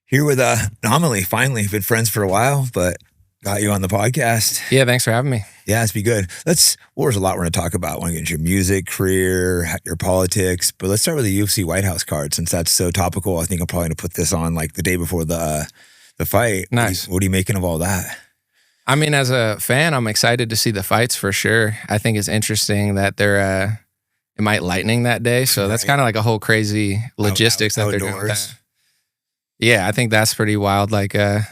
Here with An0maly, finally. Been friends for a while, but got you on the podcast. Yeah, thanks for having me. Yeah, it's be good. There's a lot we're going to talk about. I want to get into your music, career, your politics, but let's start with the UFC White House card since that's so topical. I think I'm probably going to put this on like the day before the fight. Nice. What are you making of all that? I mean, as a fan, I'm excited to see the fights for sure. I think it's interesting that they're it might lightning that day, so that's kind of like a whole crazy logistics that they're doing. Yeah, I think that's pretty wild. Like to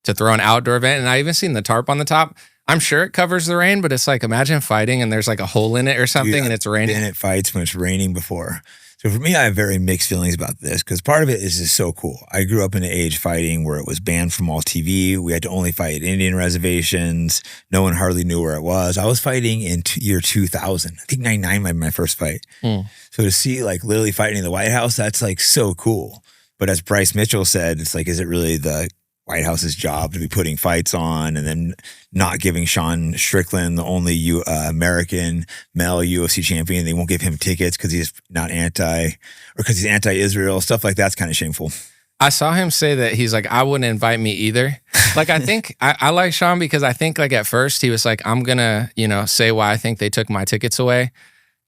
throw an outdoor event, and I even seen the tarp on the top. I'm sure it covers the rain, but it's like imagine fighting and there's like a hole in it or something, and it's raining. And it fights when it's raining before. So for me, I have very mixed feelings about this because part of it is just so cool. I grew up in an age fighting where it was banned from all TV. We had to only fight at Indian reservations. No one hardly knew where it was. I was fighting in year 2000. I think 99 my first fight. So to see like literally fighting in the White House, that's like so cool. But as Bryce Mitchell said, it's like, is it really the White House's job to be putting fights on and then not giving Sean Strickland, the only American male UFC champion, they won't give him tickets because he's not because he's anti-Israel, stuff like that's kind of shameful. I saw him say that he's like, I wouldn't invite me either. Like, I think I like Sean because I think like at first he was like, I'm gonna, say why I think they took my tickets away.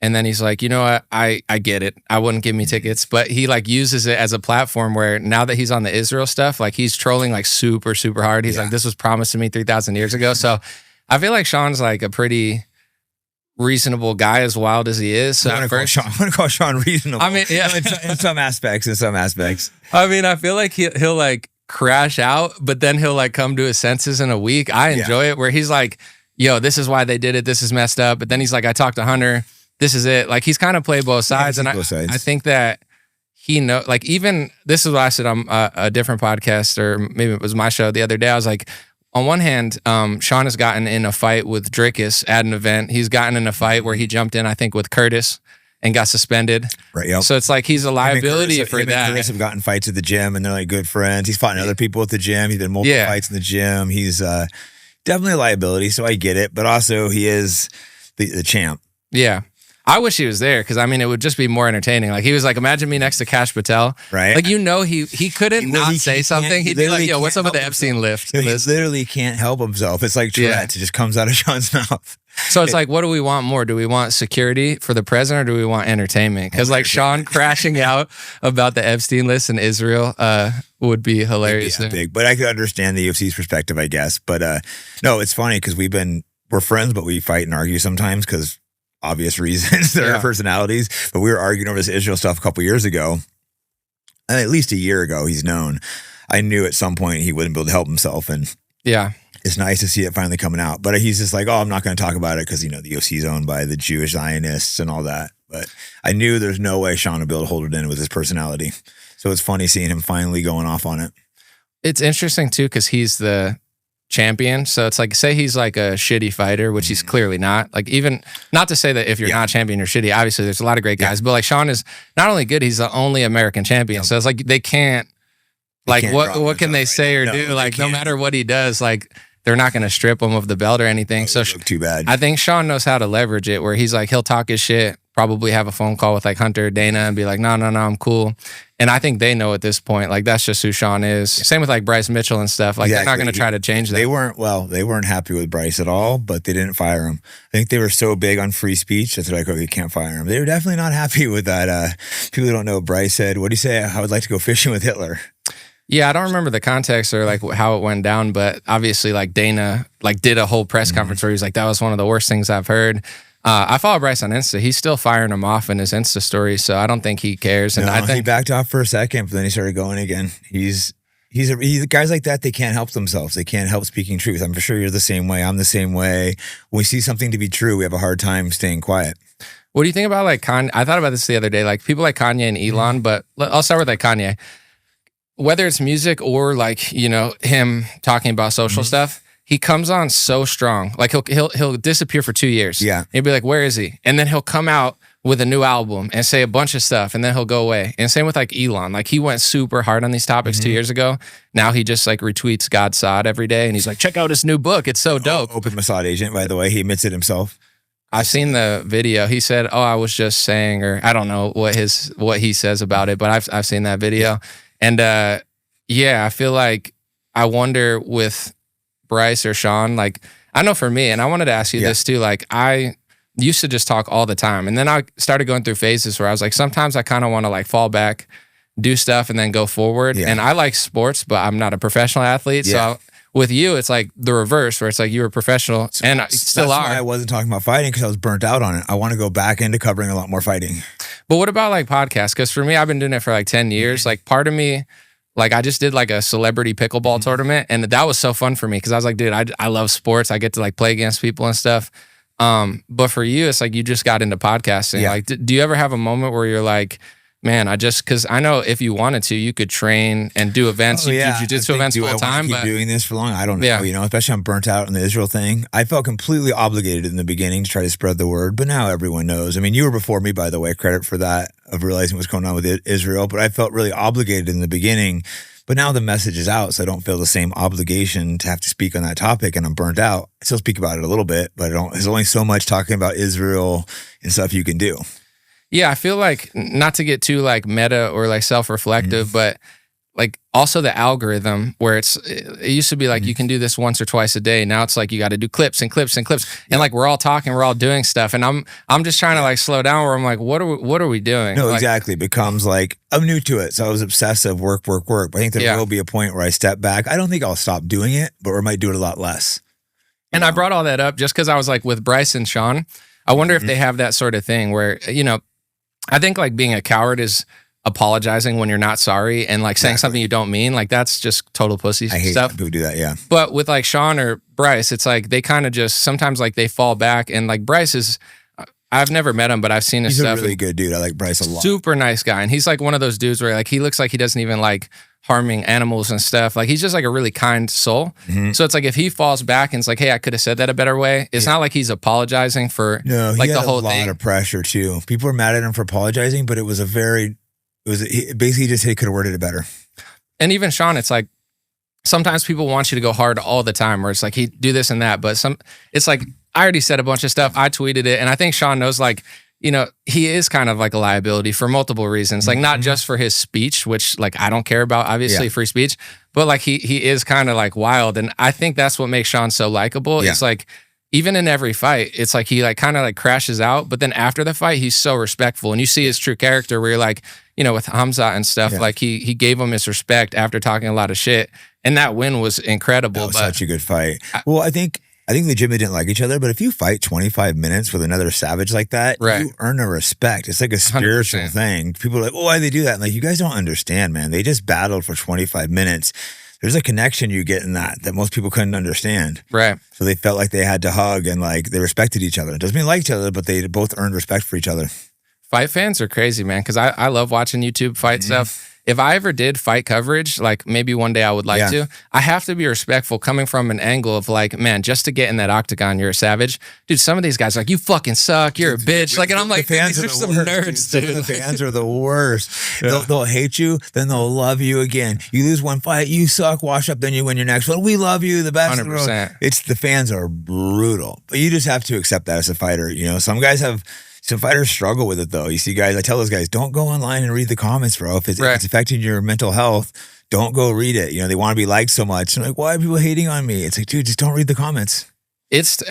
And then he's like, you know what? I get it. I wouldn't give me tickets. But he like uses it as a platform where now that he's on the Israel stuff, like he's trolling like super, super hard. He's like, this was promised to me 3,000 years ago. So I feel like Sean's like a pretty reasonable guy, as wild as he is. So I'm going to call Sean reasonable. I mean, yeah. in some aspects. I mean, I feel like he'll like crash out, but then he'll like come to his senses in a week. I enjoy it where he's like, yo, this is why they did it. This is messed up. But then he's like, I talked to Hunter. This is it. Like he's kind of played both sides. I think that he like even this is what I said on a different podcast, or maybe it was my show the other day. I was like, on one hand, Sean has gotten in a fight with Drickus at an event. He's gotten in a fight where he jumped in, I think, with Curtis and got suspended. Right. Yep. So it's like he's a liability for that. Curtis have gotten fights at the gym and they're like good friends. He's fought other people at the gym. He's been multiple fights in the gym. He's definitely a liability. So I get it. But also he is the champ. Yeah. I wish he was there because, I mean, it would just be more entertaining. Like, he was like, imagine me next to Cash Patel. Right. Like, he couldn't not say something. He'd be like, yo, what's up with the Epstein lift? He literally can't help himself. It's like Tourette's. It just comes out of Sean's mouth. So it's like, what do we want more? Do we want security for the president or do we want entertainment? Because like Sean crashing out about the Epstein list in Israel would be hilarious. Big. But I could understand the UFC's perspective, I guess. But no, it's funny because we're friends, but we fight and argue sometimes because obvious reasons. They're our personalities. But we were arguing over this Israel stuff a couple years ago. And at least a year ago, he's known. I knew at some point he wouldn't be able to help himself. And it's nice to see it finally coming out. But he's just like, oh, I'm not going to talk about it because, the UFC is owned by the Jewish Zionists and all that. But I knew there's no way Sean would be able to hold it in with his personality. So it's funny seeing him finally going off on it. It's interesting, too, because he's the champion. So it's like, say he's like a shitty fighter, which he's clearly not. Like, even not to say that if you're not champion, you're shitty. Obviously, there's a lot of great guys, but like Sean is not only good, he's the only American champion. So it's like they can't, like, what can they say or do? Like, no matter what he does, like, they're not going to strip him of the belt or anything. So too bad. I think Sean knows how to leverage it where he's like, he'll talk his shit, probably have a phone call with like Hunter, Dana, and be like, no, I'm cool. And I think they know at this point, like, that's just who Sean is. Same with like Bryce Mitchell and stuff. Like, they're not going to try to change that. They weren't happy with Bryce at all, but they didn't fire him. I think they were so big on free speech that they're like, okay, you can't fire him. They were definitely not happy with that. People who don't know, Bryce said, what do you say? I would like to go fishing with Hitler. Yeah, I don't remember the context or like how it went down, but obviously like Dana like did a whole press conference where he was like, that was one of the worst things I've heard. I follow Bryce on Insta. He's still firing him off in his Insta stories, so I don't think he cares. And I think he backed off for a second, but then he started going again. He's guys like that. They can't help themselves. They can't help speaking truth. I'm for sure you're the same way. I'm the same way. When we see something to be true, we have a hard time staying quiet. What do you think about like Kanye? I thought about this the other day. Like people like Kanye and Elon, but I'll start with like Kanye. Whether it's music or like, him talking about social stuff, he comes on so strong. Like he'll disappear for 2 years. Yeah. He'll be like, where is he? And then he'll come out with a new album and say a bunch of stuff and then he'll go away. And same with like Elon. Like he went super hard on these topics 2 years ago. Now he just like retweets God Sod every day and he's like, check out his new book. It's so dope. Open Mossad agent, by the way. He admits it himself. I've seen the video. He said, oh, I was just saying, or I don't know what he says about it, but I've seen that video. And Yeah, I feel like I wonder with Bryce or Sean, like, I know for me, and I wanted to ask you this too, like, I used to just talk all the time. And then I started going through phases where I was like, sometimes I kind of want to like fall back, do stuff, and then go forward. And I like sports, but I'm not a professional athlete. So with you, it's like the reverse, where it's like you're a professional and still are. Why I wasn't talking about fighting, because I was burnt out on it. I want to go back into covering a lot more fighting. But what about like podcasts? Because for me, I've been doing it for like 10 years. Like part of me, like I just did like a celebrity pickleball tournament, and that was so fun for me because I was like, dude, I love sports. I get to like play against people and stuff. But for you, it's like you just got into podcasting. Yeah. Like, do you ever have a moment where you're like, man, because I know if you wanted to, you could train and do events. You do jiu-jitsu events full time. Keep doing this for long? I don't know. You know, especially I'm burnt out on the Israel thing. I felt completely obligated in the beginning to try to spread the word, but now everyone knows. I mean, you were before me, by the way. Credit for that, of realizing what's going on with Israel. But I felt really obligated in the beginning. But now the message is out, so I don't feel the same obligation to have to speak on that topic, and I'm burnt out. I still speak about it a little bit, but there's only so much talking about Israel and stuff you can do. Yeah, I feel like, not to get too like meta or like self-reflective, but like also the algorithm where it used to be like you can do this once or twice a day. Now it's like you got to do clips and clips and clips, and like we're all talking, we're all doing stuff, and I'm just trying to like slow down. Where I'm like, what are we doing? No, like, exactly. It becomes like I'm new to it, so I was obsessive, work. But I think there will be a point where I step back. I don't think I'll stop doing it, but I might do it a lot less. And I brought all that up just because I was like with Bryce and Sean. I wonder if they have that sort of thing where, you know, I think like being a coward is apologizing when you're not sorry and like saying something you don't mean. Like that's just total pussy stuff. I hate people who do that, yeah. But with like Sean or Bryce, it's like they kind of just sometimes like they fall back, and like Bryce is, I've never met him, but I've seen his stuff. He's a really good dude. I like Bryce a lot. Super nice guy. And he's like one of those dudes where like he looks like he doesn't even like harming animals and stuff. Like he's just like a really kind soul. So it's like if he falls back and it's like, hey, I could have said that a better way. It's not like he's apologizing for like the whole thing. He had a lot of pressure too. People were mad at him for apologizing, but basically just he could have worded it better. And even Sean, it's like sometimes people want you to go hard all the time, where it's like he do this and that, but it's like I already said a bunch of stuff. I tweeted it, and I think Sean knows, like, you know, he is kind of like a liability for multiple reasons. Like not just for his speech, which like I don't care about, obviously free speech, but like he is kind of like wild. And I think that's what makes Sean so likable. It's like, even in every fight, it's like he like kind of like crashes out, but then after the fight, he's so respectful. And you see his true character where you're like, you know, with Hamza and stuff, like he gave him his respect after talking a lot of shit. And that win was incredible. That was such a good fight. Well, I think legitimately didn't like each other, but if you fight 25 minutes with another savage like that, you earn a respect. It's like a spiritual 100%. Thing. People are like, oh, why do they do that? And like, you guys don't understand, man. They just battled for 25 minutes. There's a connection you get in that most people couldn't understand. Right. So they felt like they had to hug, and like they respected each other. It doesn't mean they like each other, but they both earned respect for each other. Fight fans are crazy, man, because I love watching YouTube fight stuff. If I ever did fight coverage, like maybe one day I would like to, I have to be respectful coming from an angle of like, man, just to get in that octagon, you're a savage. Dude, some of these guys are like, you fucking suck, you're a bitch. Like, and I'm like, these are some nerds, dude. The fans are the worst. They'll hate you, then they'll love you again. You lose one fight, you suck, wash up, then you win your next one. We love you, the best 100%. In the world. The fans are brutal. But you just have to accept that as a fighter. You know, some fighters struggle with it, though. You see guys, I tell those guys, don't go online and read the comments, bro. If it's affecting your mental health, don't go read it. You know, they want to be liked so much. I'm like, why are people hating on me? It's like, dude, just don't read the comments.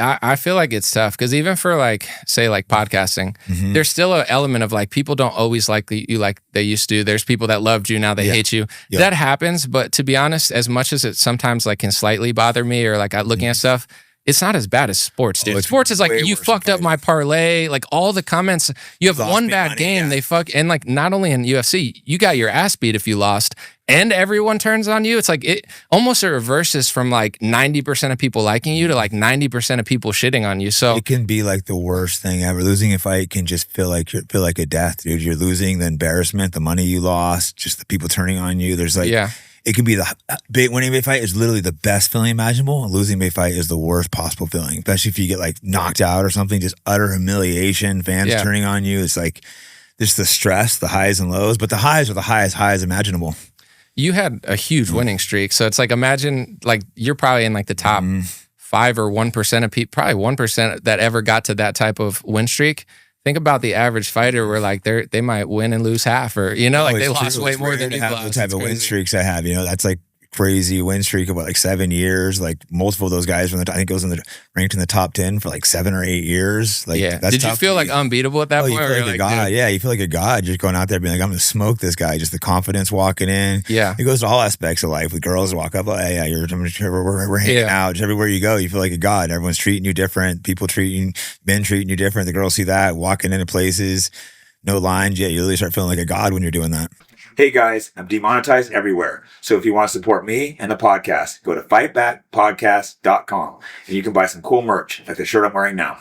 I feel like it's tough because even for like, say like podcasting, there's still an element of like people don't always like you like they used to. There's people that loved you, now they hate you. That happens. But to be honest, as much as it sometimes like can slightly bother me or like looking at stuff, it's not as bad as sports, dude. Sports is like, you fucked up my parlay. Like all the comments, you have one bad game, they fuck. And like, not only in UFC, you got your ass beat if you lost and everyone turns on you. It's like, it almost reverses from like 90% of people liking you to like 90% of people shitting on you. So it can be like the worst thing ever. Losing a fight can just feel like a death, dude. You're losing the embarrassment, the money you lost, just the people turning on you. There's like, it can be winning a fight is literally the best feeling imaginable. Losing a fight is the worst possible feeling, especially if you get like knocked out or something, just utter humiliation, fans turning on you. It's like just the stress, the highs and lows, but the highs are the highest highs imaginable. You had a huge winning streak. So it's like, imagine like you're probably in like the top 5 or 1% of people, probably 1% that ever got to that type of win streak. think about the average fighter where like they might win and lose half, or like they lost way more than they have lost. the type of win streaks I have. That's like crazy win streak of like 7 years. Like multiple of those guys from I think it was ranked in the top 10 for like 7 or 8 years. Like, yeah. That's Did you feel like unbeatable at that point? You feel like a god. Dude. Yeah, you feel like a god just going out there being like, I'm gonna smoke this guy. Just the confidence walking in. Yeah, it goes to all aspects of life. With girls walk up, we're hanging out. Just everywhere you go, you feel like a god. Everyone's treating you different. Men treating you different. The girls see that walking into places, no lines. Yeah, you really start feeling like a god when you're doing that. Hey guys, I'm demonetized everywhere. So if you want to support me and the podcast, go to fightbackpodcast.com and you can buy some cool merch like the shirt I'm wearing now.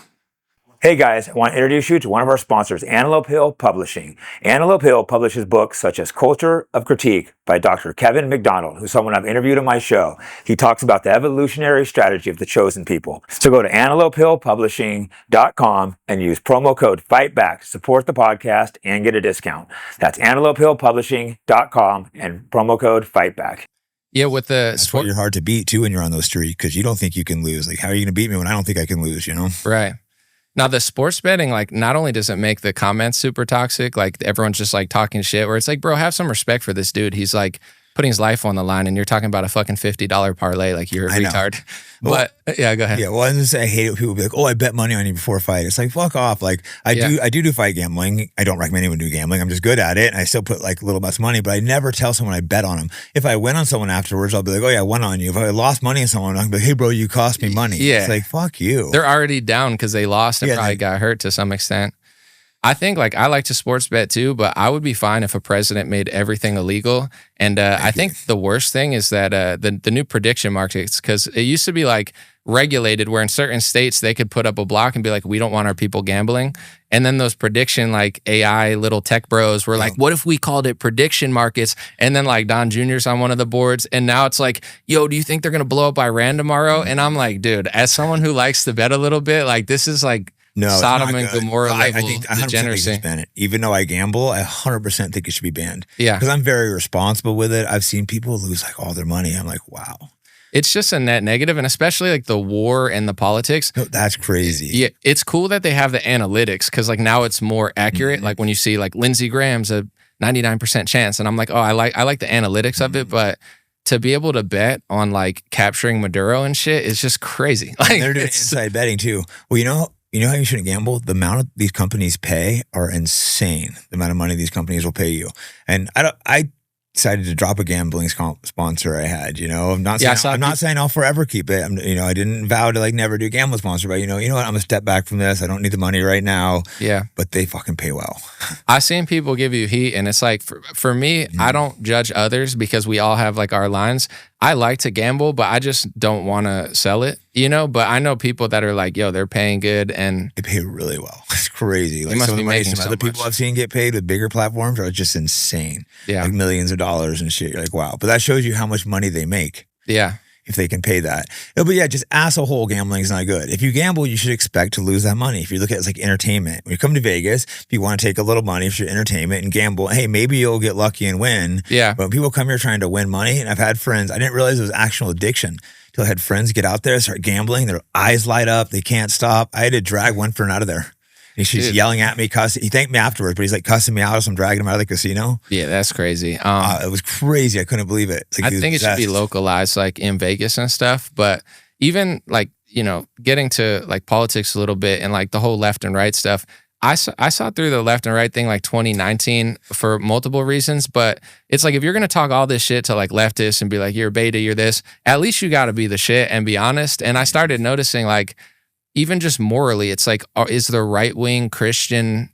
Hey guys, I want to introduce you to one of our sponsors, An0maly Publishing. An0maly publishes books such as Culture of Critique by Dr. Kevin McDonald, who's someone I've interviewed on my show. He talks about the evolutionary strategy of the chosen people. So go to An0malypublishing.com and use promo code FIGHTBACK to support the podcast and get a discount. That's An0malypublishing.com and promo code FIGHTBACK. Yeah, with the sport, you're hard to beat too when you're on those streets because you don't think you can lose. Like, how are you going to beat me when I don't think I can lose? Right. Now, the sports betting, like, not only does it make the comments super toxic, like, everyone's just, like, talking shit, where it's like, bro, have some respect for this dude. He's, like, putting his life on the line, and you're talking about a fucking $50 parlay, like, you're a retard. But, yeah, go ahead. Yeah, well, I was gonna say, I hate it when people be like, oh, I bet money on you before a fight. It's like, fuck off. Like, I do fight gambling. I don't recommend anyone do gambling. I'm just good at it, and I still put, like, little amounts of money, but I never tell someone I bet on them. If I win on someone afterwards, I'll be like, oh, yeah, I won on you. If I lost money on someone, I'll be like, hey, bro, you cost me money. Yeah. It's like, fuck you. They're already down because they lost and probably got hurt to some extent. I think, like, I like to sports bet too, but I would be fine if a president made everything illegal. And I think the worst thing is that the new prediction markets, because it used to be like regulated where in certain states they could put up a block and be like, we don't want our people gambling. And then those prediction, like, AI little tech bros were like, what if we called it prediction markets? And then, like, Don Jr.'s on one of the boards. And now it's like, yo, do you think they're going to blow up Iran tomorrow? And I'm like, dude, as someone who likes to bet a little bit, like, this is like, no, Sodom and Gomorrah level I think 100% degeneracy. Ban it. Even though I gamble, I 100% think it should be banned. Yeah. Because I'm very responsible with it. I've seen people lose like all their money. I'm like, wow. It's just a net negative, and especially like the war and the politics. No, that's crazy. Yeah, it's cool that they have the analytics because like now it's more accurate. Mm-hmm. Like when you see like Lindsey Graham's a 99% chance, and I'm like, oh, I like the analytics of it, but to be able to bet on like capturing Maduro and shit is just crazy. Like they're doing inside betting too. Well, you know how you shouldn't gamble? The amount these companies pay are insane. The amount of money these companies will pay you. And I decided to drop a gambling sponsor I had, I'm not saying I'll forever keep it. I didn't vow to like never do gambling sponsor, but you know what? I'm gonna step back from this. I don't need the money right now. Yeah. But they fucking pay well. I've seen people give you heat, and it's like, for me, I don't judge others because we all have like our lines. I like to gamble, but I just don't want to sell it, But I know people that are like, yo, they're paying good, and they pay really well. It's crazy. Like, must be making some other people I've seen get paid with bigger platforms are just insane. Yeah, like millions of dollars and shit. You're like, wow. But that shows you how much money they make. Yeah. If they can pay that. But yeah, just as a whole, gambling is not good. If you gamble, you should expect to lose that money. If you look at it as like entertainment, when you come to Vegas, if you want to take a little money for your entertainment and gamble, hey, maybe you'll get lucky and win. Yeah. But when people come here trying to win money, and I've had friends, I didn't realize it was actual addiction until I had friends get out there, start gambling, their eyes light up, they can't stop. I had to drag one friend out of there. And she's yelling at me, cussing. He thanked me afterwards, but he's like cussing me out as I'm dragging him out of the casino. Yeah, that's crazy. It was crazy. I couldn't believe it. Like I think it should be localized, like in Vegas and stuff. But even like, getting to like politics a little bit and like the whole left and right stuff. I saw through the left and right thing like 2019 for multiple reasons. But it's like if you're going to talk all this shit to like leftists and be like, you're a beta, you're this, at least you got to be the shit and be honest. And I started noticing like, even just morally, it's like, is the right-wing Christian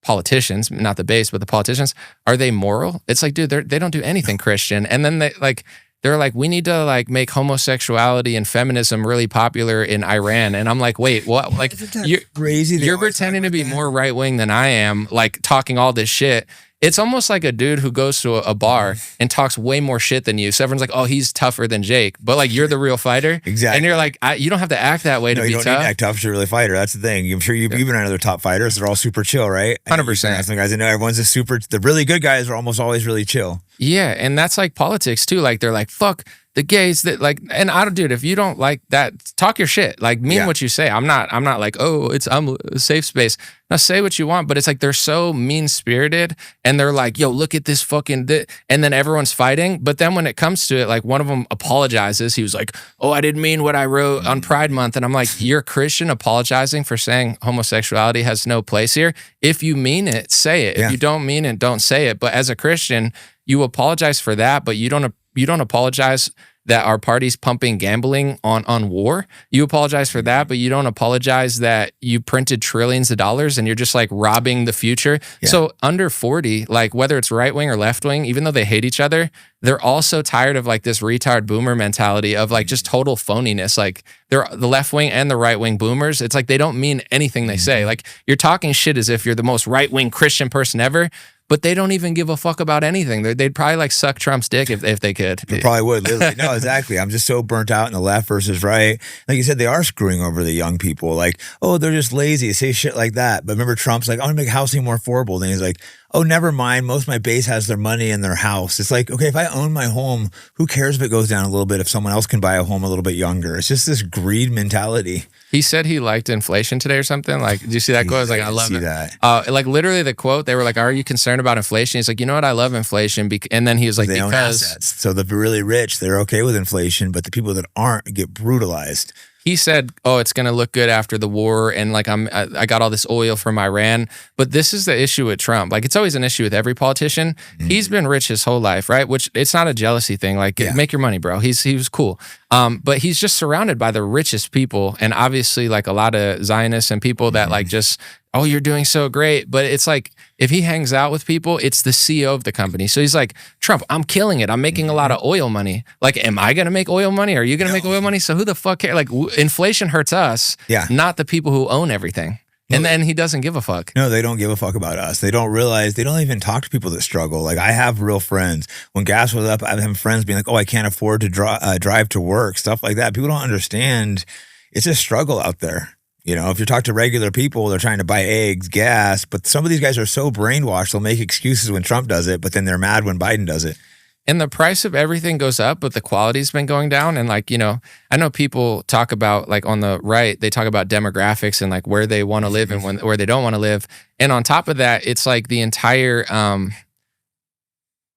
politicians, not the base, but the politicians, are they moral? It's like, dude, they don't do anything Christian. And then they're like, we need to like make homosexuality and feminism really popular in Iran. And I'm like, wait, what? Like, you're crazy. You're pretending to be more right-wing than I am, like talking all this shit. It's almost like a dude who goes to a bar and talks way more shit than you. So everyone's like, oh, he's tougher than Jake. But like, you're the real fighter. Exactly. And you're like, you don't have to act that way to be tough. You don't need to act tough to really fighter. That's the thing. I'm sure you've been around other top fighters. They're all super chill, right? 100%. Some guys I know, everyone's the really good guys are almost always really chill. Yeah. And that's like politics too. Like they're like, fuck the gays that like, and I don't, dude, if you don't like that, talk your shit. Like, mean what you say. I'm not like, oh, I'm a safe space. Now say what you want, but it's like they're so mean spirited and they're like, yo, look at this fucking, and then everyone's fighting. But then when it comes to it, like one of them apologizes. He was like, oh, I didn't mean what I wrote on Pride Month. And I'm like, you're a Christian apologizing for saying homosexuality has no place here. If you mean it, say it. If you don't mean it, don't say it. But as a Christian, you apologize for that, but you don't apologize that our party's pumping gambling on war. You apologize for that, but you don't apologize that you printed trillions of dollars and you're just like robbing the future. Yeah. So under 40, like whether it's right wing or left wing, even though they hate each other, they're also tired of like this retard boomer mentality of like just total phoniness. Like they're the left wing and the right wing boomers. It's like they don't mean anything they say. Like you're talking shit as if you're the most right wing Christian person ever. But they don't even give a fuck about anything. They'd probably like suck Trump's dick if they could. They probably would. Literally. No, exactly. I'm just so burnt out in the left versus right. Like you said, they are screwing over the young people. Like, oh, they're just lazy. Say shit like that. But remember, Trump's like, I want to make housing more affordable. Then he's like, oh, never mind. Most of my base has their money in their house. It's like, okay, if I own my home, who cares if it goes down a little bit if someone else can buy a home a little bit younger? It's just this greed mentality. He said he liked inflation today or something. Like, did you see that quote? I was like, I love it. That. Like literally the quote, they were like, are you concerned about inflation? He's like, you know what? I love inflation. And then he was like, they own assets. So the really rich, they're okay with inflation, but the people that aren't get brutalized. He said, oh, it's going to look good after the war. And like, I got all this oil from Iran. But this is the issue with Trump. Like, it's always an issue with every politician. Mm-hmm. He's been rich his whole life, right? Which it's not a jealousy thing. Like, make your money, bro. He was cool. But he's just surrounded by the richest people. And obviously like a lot of Zionists and people that like just, oh, you're doing so great. But it's like, if he hangs out with people, it's the CEO of the company. So he's like, Trump, I'm killing it. I'm making a lot of oil money. Like, am I going to make oil money? Are you going to make oil money? So who the fuck cares? Like, inflation hurts us, not the people who own everything. And then he doesn't give a fuck. No, they don't give a fuck about us. They don't realize, they don't even talk to people that struggle. Like, I have real friends. When gas was up, I have friends being like, oh, I can't afford to drive to work, stuff like that. People don't understand. It's a struggle out there. You know, if you talk to regular people, they're trying to buy eggs, gas, but some of these guys are so brainwashed, they'll make excuses when Trump does it, but then they're mad when Biden does it. And the price of everything goes up, but the quality's been going down. And like, you know, I know people talk about like on the right, they talk about demographics and like where they want to live and where they don't want to live. And on top of that, it's like the entire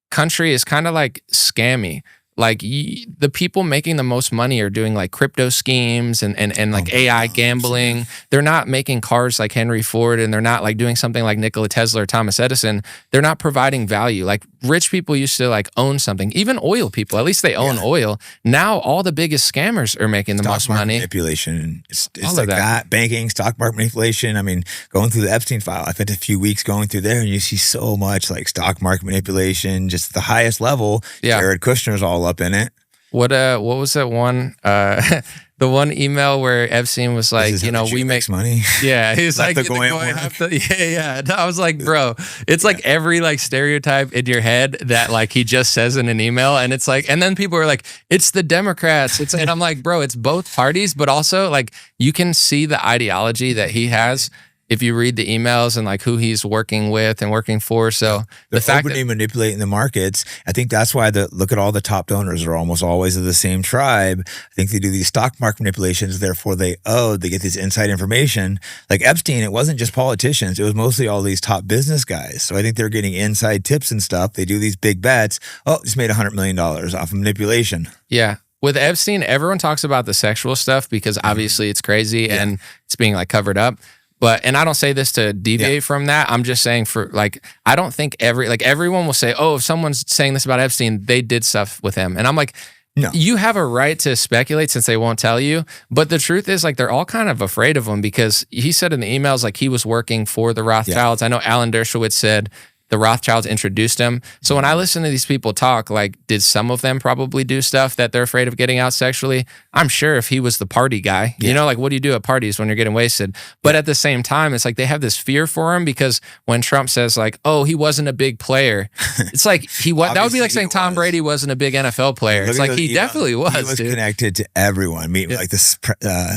country is kind of like scammy. Like the people making the most money are doing like crypto schemes and like AI gambling. They're not making cars like Henry Ford, and they're not like doing something like Nikola Tesla or Thomas Edison. They're not providing value. Like rich people used to like own something. Even oil people, at least they own oil. Now all the biggest scammers are making the most money. Manipulation. It's like that. Banking, stock market manipulation. I mean, going through the Epstein file, I spent a few weeks going through there, and you see so much like stock market manipulation, just the highest level. Yeah. Jared Kushner's all up in it. What was that one? The one email where Epstein was like, you know, we make money. Yeah, he was like, yeah. I was like, bro, it's like every like stereotype in your head that like he just says in an email, and it's like, and then people are like, it's the Democrats. And I'm like, bro, it's both parties, but also like you can see the ideology that he has if you read the emails and like who he's working with and working for. So the fact that manipulating the markets, I think that's why look at all the top donors are almost always of the same tribe. I think they do these stock market manipulations. Therefore they get this inside information. Like Epstein, it wasn't just politicians. It was mostly all these top business guys. So I think they're getting inside tips and stuff. They do these big bets. Oh, just made $100 million off of manipulation. Yeah. With Epstein, everyone talks about the sexual stuff because obviously it's crazy and it's being like covered up. But, and I don't say this to deviate from that. I'm just saying for like, I don't think everyone will say, oh, if someone's saying this about Epstein, they did stuff with him. And I'm like, no, you have a right to speculate since they won't tell you. But the truth is like, they're all kind of afraid of him because he said in the emails, like he was working for the Rothschilds. I know Alan Dershowitz said the Rothschilds introduced him. So when I listen to these people talk, like, did some of them probably do stuff that they're afraid of getting out sexually? I'm sure if he was the party guy, you know, like, what do you do at parties when you're getting wasted? But at the same time, it's like they have this fear for him because when Trump says like, oh, he wasn't a big player, it's like that would be like saying Tom Brady wasn't a big NFL player. It's like he definitely was. He was connected to everyone. Meeting like this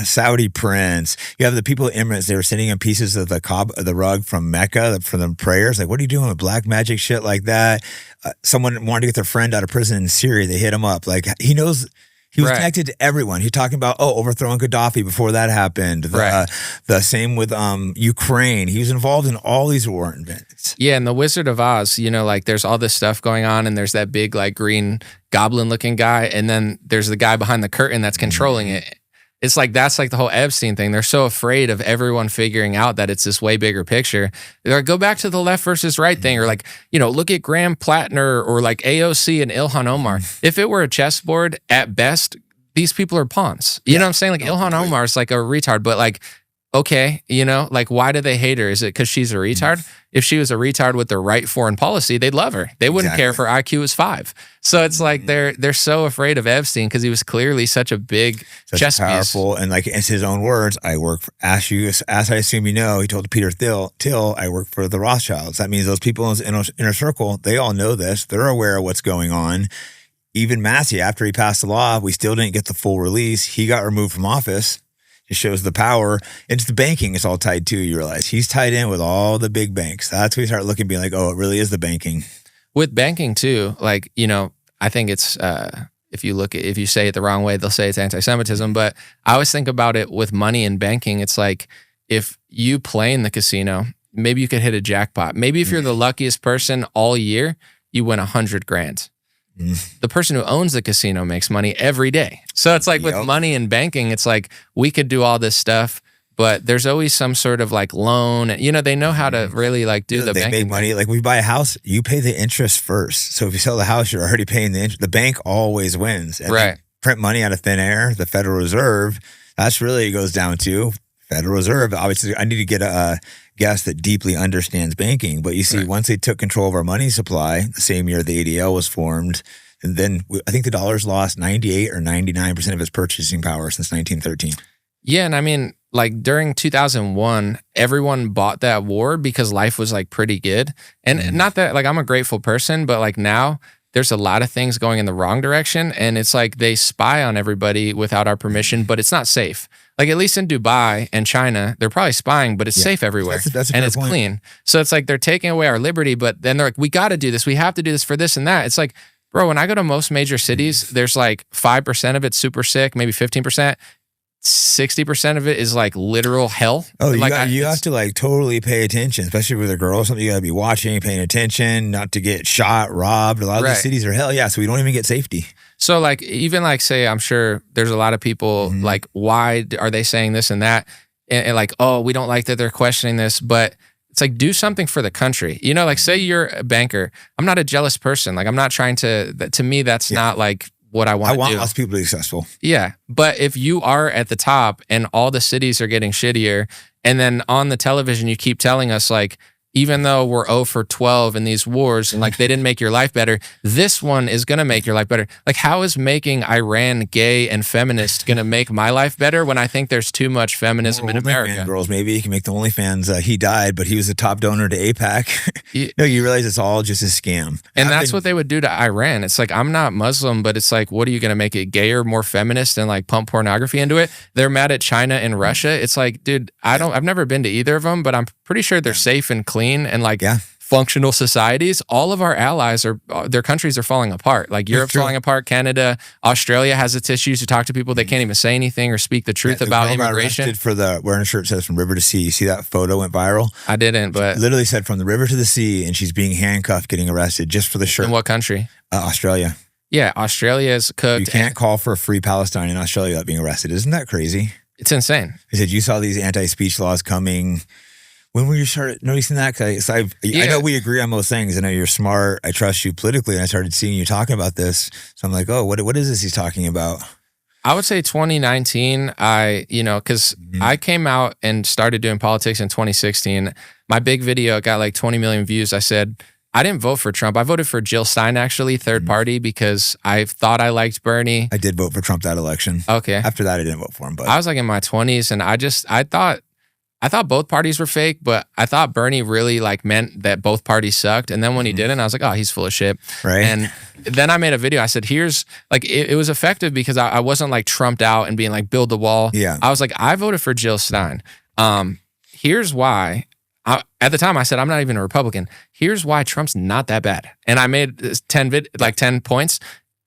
Saudi prince. You have the people at Emirates. They were sending him pieces of the rug from Mecca for the prayers. Like, what are you doing with black magic shit like that. Someone wanted to get their friend out of prison in Syria. They hit him up. Like, he knows. He was connected to everyone. He's talking about, overthrowing Gaddafi before that happened. The same with Ukraine. He was involved in all these war events. Yeah, and the Wizard of Oz, like there's all this stuff going on, and there's that big like green goblin looking guy, and then there's the guy behind the curtain that's controlling it. It's like, that's like the whole Epstein thing. They're so afraid of everyone figuring out that it's this way bigger picture. They're like, go back to the left versus right thing. Or like, look at Graham Plattner or like AOC and Ilhan Omar. If it were a chessboard, at best, these people are pawns. You know what I'm saying? Like Ilhan Omar is like a retard, but like, okay, like, why do they hate her? Is it because she's a retard? If she was a retard with the right foreign policy, they'd love her. They wouldn't care if her IQ was 5. So it's like they're so afraid of Epstein because he was clearly such a big chess powerful piece. And like, it's his own words. I work for, as I assume you know, he told Peter Thiel, I work for the Rothschilds. That means those people in his inner circle, they all know this. They're aware of what's going on. Even Massey, after he passed the law, we still didn't get the full release. He got removed from office. It shows the power. It's the banking it's all tied to, you realize. He's tied in with all the big banks. That's when we start looking, being like, it really is the banking. With banking too, like, I think it's, if you say it the wrong way, they'll say it's anti-Semitism. But I always think about it with money and banking. It's like, if you play in the casino, maybe you could hit a jackpot. Maybe if you're the luckiest person all year, you win $100,000. The person who owns the casino makes money every day. So it's like with money and banking, it's like we could do all this stuff, but there's always some sort of like loan. They know how to really like do the banking. They make money. Like, we buy a house, you pay the interest first. So if you sell the house, you're already paying the interest. The bank always wins. And they print money out of thin air. The Federal Reserve, that's really goes down to Federal Reserve. Obviously, I need to get a guest that deeply understands banking. But you see, once they took control of our money supply, the same year the ADL was formed, and then I think the dollar's lost 98 or 99% of its purchasing power since 1913. Yeah, and I mean, like during 2001, everyone bought that war because life was like pretty good. And not that, like, I'm a grateful person, but like now there's a lot of things going in the wrong direction, and it's like they spy on everybody without our permission, but it's not safe. Like, at least in Dubai and China, they're probably spying, but it's safe everywhere. That's a and it's point. Clean. So it's like they're taking away our liberty, but then they're like, we got to do this. We have to do this for this and that. It's like, bro, when I go to most major cities, there's like 5% of it's super sick, maybe 15%. 60% of it is like literal hell. Oh, like you have to like totally pay attention, especially with a girl or something. You got to be watching, paying attention, not to get shot, robbed. A lot of these cities are hell. Yeah, so we don't even get safety. So like, even like, say, I'm sure there's a lot of people like, why are they saying this and that? And like, oh, we don't like that they're questioning this, but it's like, do something for the country. Like, say you're a banker. I'm not a jealous person. Like, I'm not trying to me, that's not like what I want to do. I want lots of people to be successful. Yeah. But if you are at the top and all the cities are getting shittier, and then on the television, you keep telling us like, even though we're 0 for 12 in these wars and like they didn't make your life better, this one is going to make your life better. Like, how is making Iran gay and feminist going to make my life better when I think there's too much feminism in America? Man, girls, maybe he can make the OnlyFans. He died, but he was the top donor to AIPAC. No, you realize it's all just a scam. And that's what they would do to Iran. It's like, I'm not Muslim, but it's like, what are you going to make it gayer, more feminist, and like pump pornography into it? They're mad at China and Russia. It's like, dude, I've never been to either of them, but I'm pretty sure they're safe and clean and like functional societies. All of our allies their countries are falling apart. Like Europe's falling apart. Canada, Australia has its issues. You talk to people, they can't even say anything or speak the truth about immigration. Got for wearing a shirt that says "From River to Sea." You see that photo went viral? I didn't, but literally said "From the river to the sea," and she's being handcuffed, getting arrested just for the shirt. In what country? Australia. Yeah, Australia's cooked. You can't call for a free Palestine in Australia without being arrested. Isn't that crazy? It's insane. He said you saw these anti-speech laws coming. When were you started noticing that? Because I know we agree on most things. I know you're smart. I trust you politically. And I started seeing you talking about this. So I'm like, oh, what is this he's talking about? I would say 2019, because I came out and started doing politics in 2016. My big video got like 20 million views. I said, I didn't vote for Trump. I voted for Jill Stein, actually, third party, because I thought I liked Bernie. I did vote for Trump that election. Okay. After that, I didn't vote for him. But I was like in my 20s, and I thought both parties were fake, but I thought Bernie really like meant that both parties sucked. And then when he didn't, I was like, oh, he's full of shit. Right. And then I made a video. I said, here's like, it was effective because I wasn't like trumped out and being like, build the wall. Yeah. I was like, I voted for Jill Stein. Here's why. at the time I said, I'm not even a Republican. Here's why Trump's not that bad. And I made 10 points,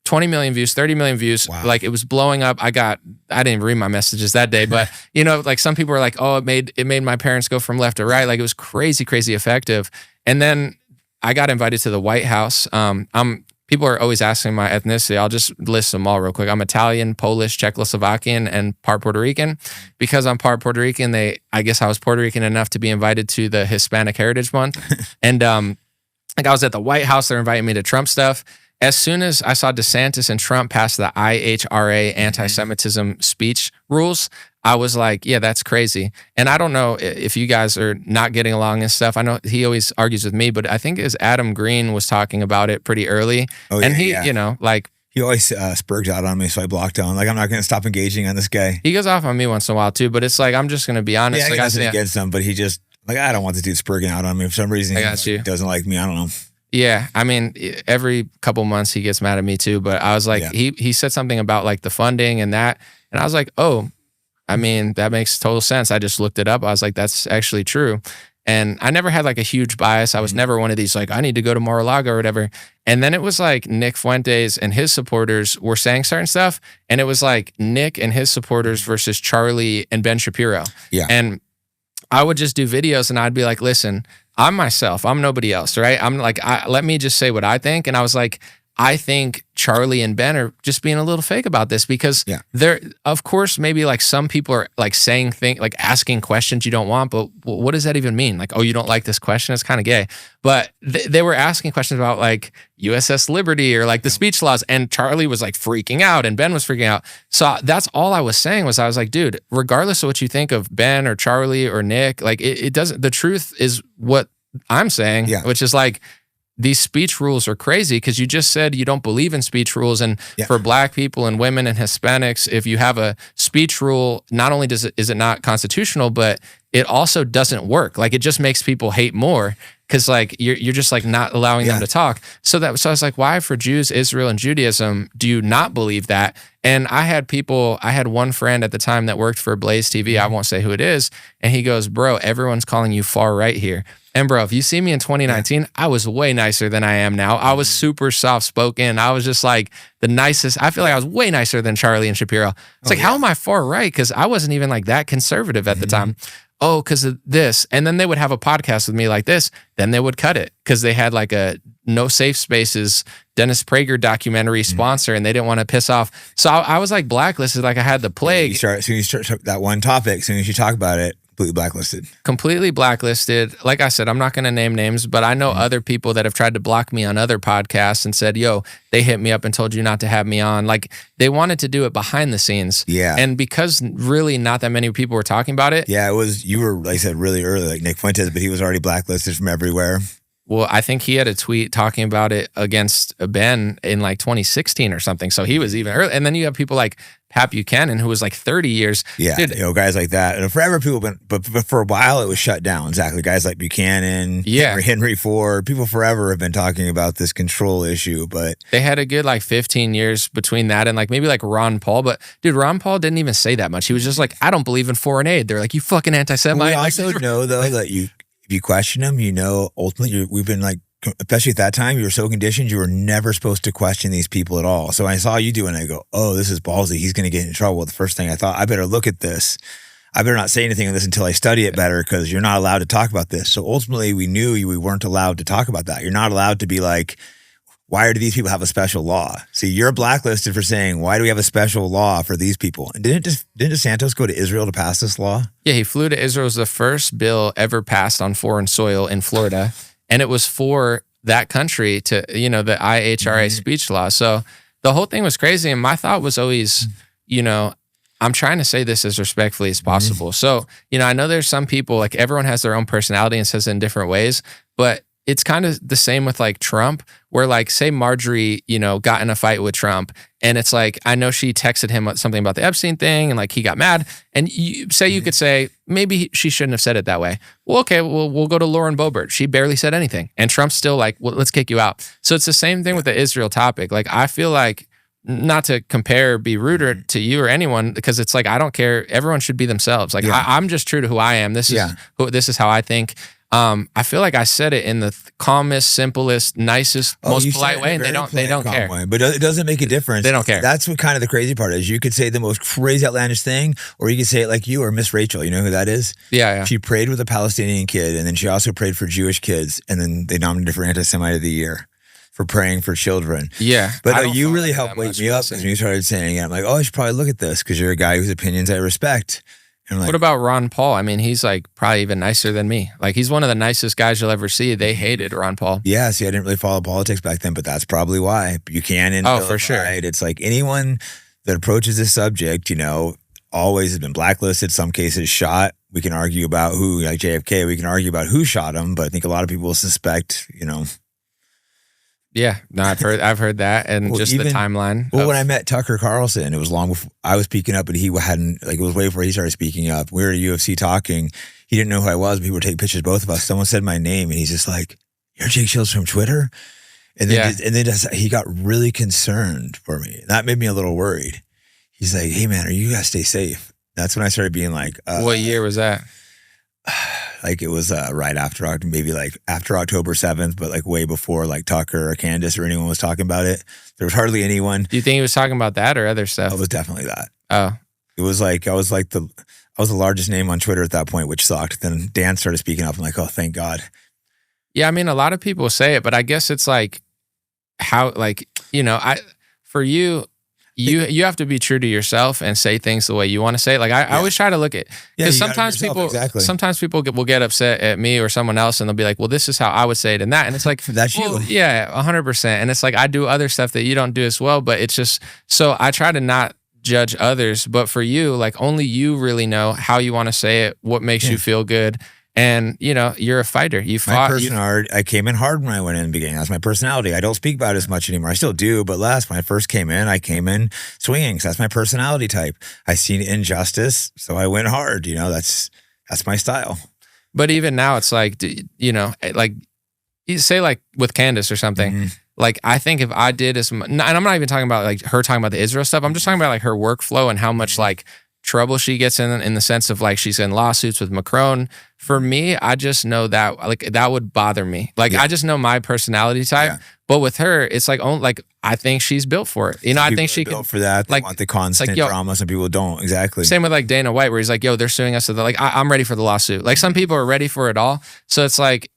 20 million views, 30 million views. Wow. Like it was blowing up. I didn't even read my messages that day, but you know, like some people were like, oh, it made my parents go from left to right. Like it was crazy effective. And then I got invited to the White House. People are always asking my ethnicity. I'll just list them all real quick. I'm Italian, Polish, Czechoslovakian, and part Puerto Rican. Because I'm part Puerto Rican, I guess I was Puerto Rican enough to be invited to the Hispanic Heritage Month. And like I was at the White House, they're inviting me to Trump stuff. As soon as I saw DeSantis and Trump pass the IHRA anti-Semitism speech rules, I was like, yeah, that's crazy. And I don't know if you guys are not getting along and stuff. I know he always argues with me, but I think as Adam Green was talking about it pretty early. Oh, and he, you know, like, he always spurgs out on me, so I blocked him. Like, I'm not going to stop engaging on this guy. he goes off on me once in a while too, but it's like, I'm just going to be honest. Yeah, like, I nothing against him, but he just, like, I don't want this dude spurging out on me. For some reason, he doesn't like me. I don't know. Yeah, I mean, every couple months he gets mad at me too, but I was like, he said something about like the funding and that, and I was like, oh, I mean, that makes total sense. I just looked it up. I was like, that's actually true. And I never had like a huge bias. I was never one of these like, I need to go to Mar-a-Lago or whatever. And then it was like Nick Fuentes and his supporters were saying certain stuff. And it was like Nick and his supporters versus Charlie and Ben Shapiro. Yeah. And I would just do videos and I'd be like, listen, I'm myself. I'm nobody else, right? I'm like, let me just say what I think. And I was like, I think Charlie and Ben are just being a little fake about this because they're, of course, maybe like some people are like saying things, like asking questions you don't want, but what does that even mean? Like, oh, you don't like this question? It's kind of gay. But they were asking questions about like USS Liberty or like the speech laws, and Charlie was like freaking out and Ben was freaking out. So that's all I was saying was I was like, dude, regardless of what you think of Ben or Charlie or Nick, like it doesn't, the truth is what I'm saying, which is like, these speech rules are crazy because you just said you don't believe in speech rules. And for Black people and women and Hispanics, if you have a speech rule, not only is it not constitutional, but it also doesn't work. Like it just makes people hate more because like you're just like not allowing them to talk. So I was like, why for Jews, Israel, and Judaism do you not believe that? And I had one friend at the time that worked for Blaze TV. I won't say who it is. And he goes, bro, everyone's calling you far right here. And bro, if you see me in 2019, I was way nicer than I am now. I was super soft-spoken. I was just like the nicest. I feel like I was way nicer than Charlie and Shapiro. It's like, how am I far right? Because I wasn't even like that conservative at the time. Oh, because of this. And then they would have a podcast with me like this. Then they would cut it because they had like a No Safe Spaces Dennis Prager documentary sponsor and they didn't want to piss off. So I was like blacklisted, like I had the plague. As soon as you start that one topic, as soon as you talk about it, completely blacklisted. Like I said, I'm not going to name names, but I know other people that have tried to block me on other podcasts and said, yo, they hit me up and told you not to have me on. Like they wanted to do it behind the scenes. Yeah. And because really not that many people were talking about it. Yeah, you were, like I said, really early, like Nick Fuentes, but he was already blacklisted from everywhere. Well, I think he had a tweet talking about it against Ben in like 2016 or something. So he was even early. And then you have people like Pat Buchanan, who was like 30 years. Yeah, dude, guys like that. And forever people been, but for a while it was shut down. Exactly. Guys like Buchanan, Henry Ford, people forever have been talking about this control issue, but they had a good like 15 years between that and like maybe like Ron Paul. But dude, Ron Paul didn't even say that much. He was just like, I don't believe in foreign aid. They're like, you fucking anti-Semite. We also know though that if you question them, ultimately we've been like, especially at that time, you were so conditioned, you were never supposed to question these people at all. So I saw you do it and I go, oh, this is ballsy. He's going to get in trouble. The first thing I thought, I better look at this. I better not say anything on this until I study it better because you're not allowed to talk about this. So ultimately we knew we weren't allowed to talk about that. You're not allowed to be like, why do these people have a special law? See, you're blacklisted for saying, why do we have a special law for these people? And didn't DeSantis go to Israel to pass this law? Yeah, he flew to Israel. It was the first bill ever passed on foreign soil in Florida. And it was for that country to, the IHRA speech law. So the whole thing was crazy. And my thought was always, I'm trying to say this as respectfully as possible. So, I know there's some people, like everyone has their own personality and says it in different ways, but it's kind of the same with like Trump, where like, say Marjorie, got in a fight with Trump and it's like, I know she texted him something about the Epstein thing and like he got mad and you could say, maybe she shouldn't have said it that way. Well, okay, we'll go to Lauren Boebert. She barely said anything. And Trump's still like, well, let's kick you out. So it's the same thing with the Israel topic. Like, I feel like, not to compare, be rude to you or anyone, because it's like, I don't care. Everyone should be themselves. Like I'm just true to who I am. This is how I think. I feel like I said it in the calmest, simplest, nicest, most polite way, and they don't care. Way, but it doesn't make a difference. They don't care. That's what kind of the crazy part is. You could say the most crazy, outlandish thing, or you could say it like you or Miss Rachel. You know who that is? Yeah. She prayed with a Palestinian kid, and then she also prayed for Jewish kids, and then they nominated her for Anti-Semite of the Year for praying for children. Yeah. But you really helped wake me up when you started saying it. I'm like, oh, I should probably look at this because you're a guy whose opinions I respect. And like, what about Ron Paul? I mean, he's like probably even nicer than me. Like he's one of the nicest guys you'll ever see. They hated Ron Paul. Yeah, see, I didn't really follow politics back then, but that's probably why. Buchanan. For sure. Right? It's like anyone that approaches this subject, always has been blacklisted, some cases shot. We can argue about who, like JFK, we can argue about who shot him, but I think a lot of people suspect, Yeah, no, I've heard that, and the timeline. Well, when I met Tucker Carlson, it was long before I was speaking up, but he hadn't. Like it was way before he started speaking up. We were at UFC talking. He didn't know who I was. But people were taking pictures, both of us. Someone said my name, and he's just like, "You're Jake Shields from Twitter," and then he got really concerned for me. That made me a little worried. He's like, "Hey man, you gotta stay safe." That's when I started being like, "What year was that?" Like it was right after, maybe like after October 7th, but like way before like Tucker or Candace or anyone was talking about it. There was hardly anyone. Do you think he was talking about that or other stuff? It was definitely that. Oh. It was like, I was the largest name on Twitter at that point, which sucked. Then Dan started speaking up. I'm like, oh, thank God. Yeah, I mean, a lot of people say it, but I guess it's like how, like, for you, you have to be true to yourself and say things the way you want to say it. Like I always try to look at, because sometimes people will get upset at me or someone else and they'll be like, well, this is how I would say it and that. And it's like, that's you. Yeah, 100%. And it's like, I do other stuff that you don't do as well, but it's just, so I try to not judge others, but for you, like only you really know how you want to say it, what makes you feel good. And, you're a fighter. You fought. I came in hard when I went in the beginning. That's my personality. I don't speak about it as much anymore. I still do, but when I first came in, I came in swinging. So that's my personality type. I seen injustice, so I went hard. That's my style. But even now, it's like, like you say like with Candace or something, mm-hmm. Like I think if I did and I'm not even talking about like her talking about the Israel stuff. I'm just talking about like her workflow and how much like trouble she gets in the sense of like she's in lawsuits with Macron. For me, I just know that like that would bother me. Like I just know my personality type. Yeah. But with her, it's like I think she's built for it. I think she can built for that. They want the constant drama. Some people don't. Exactly. Same with like Dana White, where he's like, "Yo, they're suing us." So they're like, "I'm ready for the lawsuit." Like some people are ready for it all. So it's like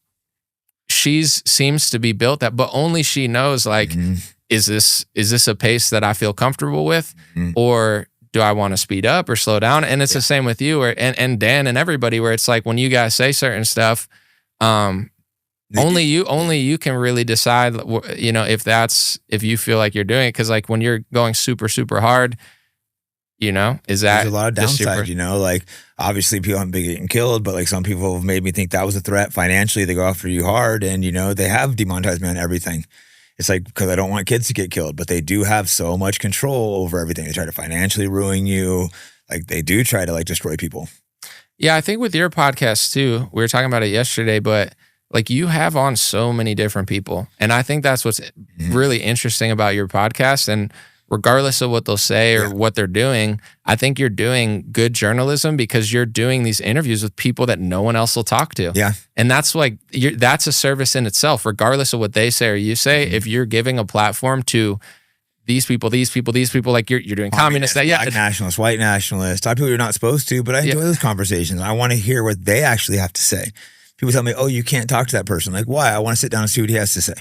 seems to be built that, but only she knows. Like, mm-hmm. is this a pace that I feel comfortable with, mm-hmm. or do I want to speed up or slow down? And it's the same with you and Dan and everybody, where it's like when you guys say certain stuff, only you can really decide, if you feel like you're doing it. Cause like when you're going super, super hard, is that there's a lot of downside, like obviously people haven't been getting killed, but like some people have made me think that was a threat financially. They go after you hard and, they have demonetized me on everything. It's like, because I don't want kids to get killed, but they do have so much control over everything. They try to financially ruin you. Like they do try to like destroy people. Yeah, I think with your podcast too, we were talking about it yesterday, but like you have on so many different people. And I think that's what's really interesting about your podcast. And regardless of what they'll say or what they're doing, I think you're doing good journalism because you're doing these interviews with people that no one else will talk to. Yeah. And that's like, that's a service in itself, regardless of what they say or you say. If you're giving a platform to these people, like you're doing communists, black nationalists, white nationalists, talk to people you're not supposed to, but I enjoy those conversations. I want to hear what they actually have to say. People tell me, oh, you can't talk to that person. Like, why? I want to sit down and see what he has to say.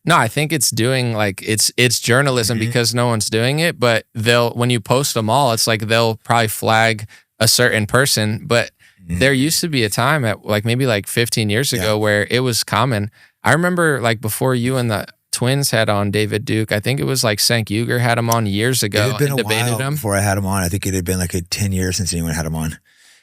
No, I think it's doing like, it's journalism because no one's doing it, but when you post them all, it's like they'll probably flag a certain person. But there used to be a time at like maybe like 15 years ago where it was common. I remember like before you and the Twins had on David Duke, I think it was like Cenk Uygur had him on years ago. It had been and a while him. Before I had him on. I think it had been like 10 years since anyone had him on.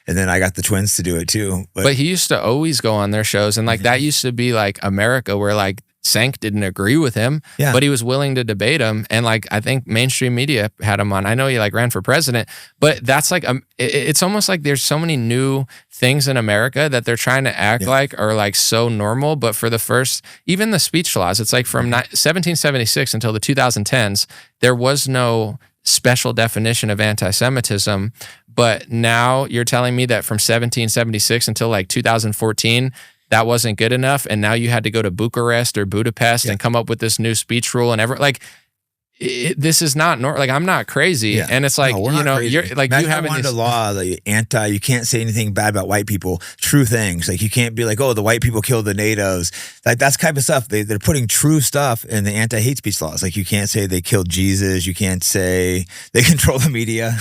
And then I got the Twins to do it too. But he used to always go on their shows. And like that used to be like America, where like Cenk didn't agree with him, but he was willing to debate him. And like, I think mainstream media had him on. I know he like ran for president, but that's like, it's almost like there's so many new things in America that they're trying to act like are like so normal. But for the first, even the speech laws, it's like from 1776 until the 2010s, there was no special definition of anti-Semitism. But now you're telling me that from 1776 until like 2014, that wasn't good enough, and now you had to go to Bucharest or Budapest and come up with this new speech rule and this is not like, I'm not crazy. Yeah. And it's like, no, you know, crazy. You're like, imagine you have a law that you can't say anything bad about white people, true things. Like you can't be like, oh, the white people killed the natives. Like that's type of stuff. They're putting true stuff in the anti-hate speech laws. Like you can't say they killed Jesus. You can't say they control the media.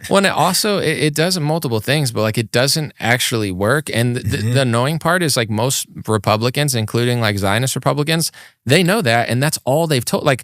Well, and it also, it does multiple things, but like it doesn't actually work. And the annoying part is like most Republicans, including like Zionist Republicans, they know that. And that's all they've told. Like,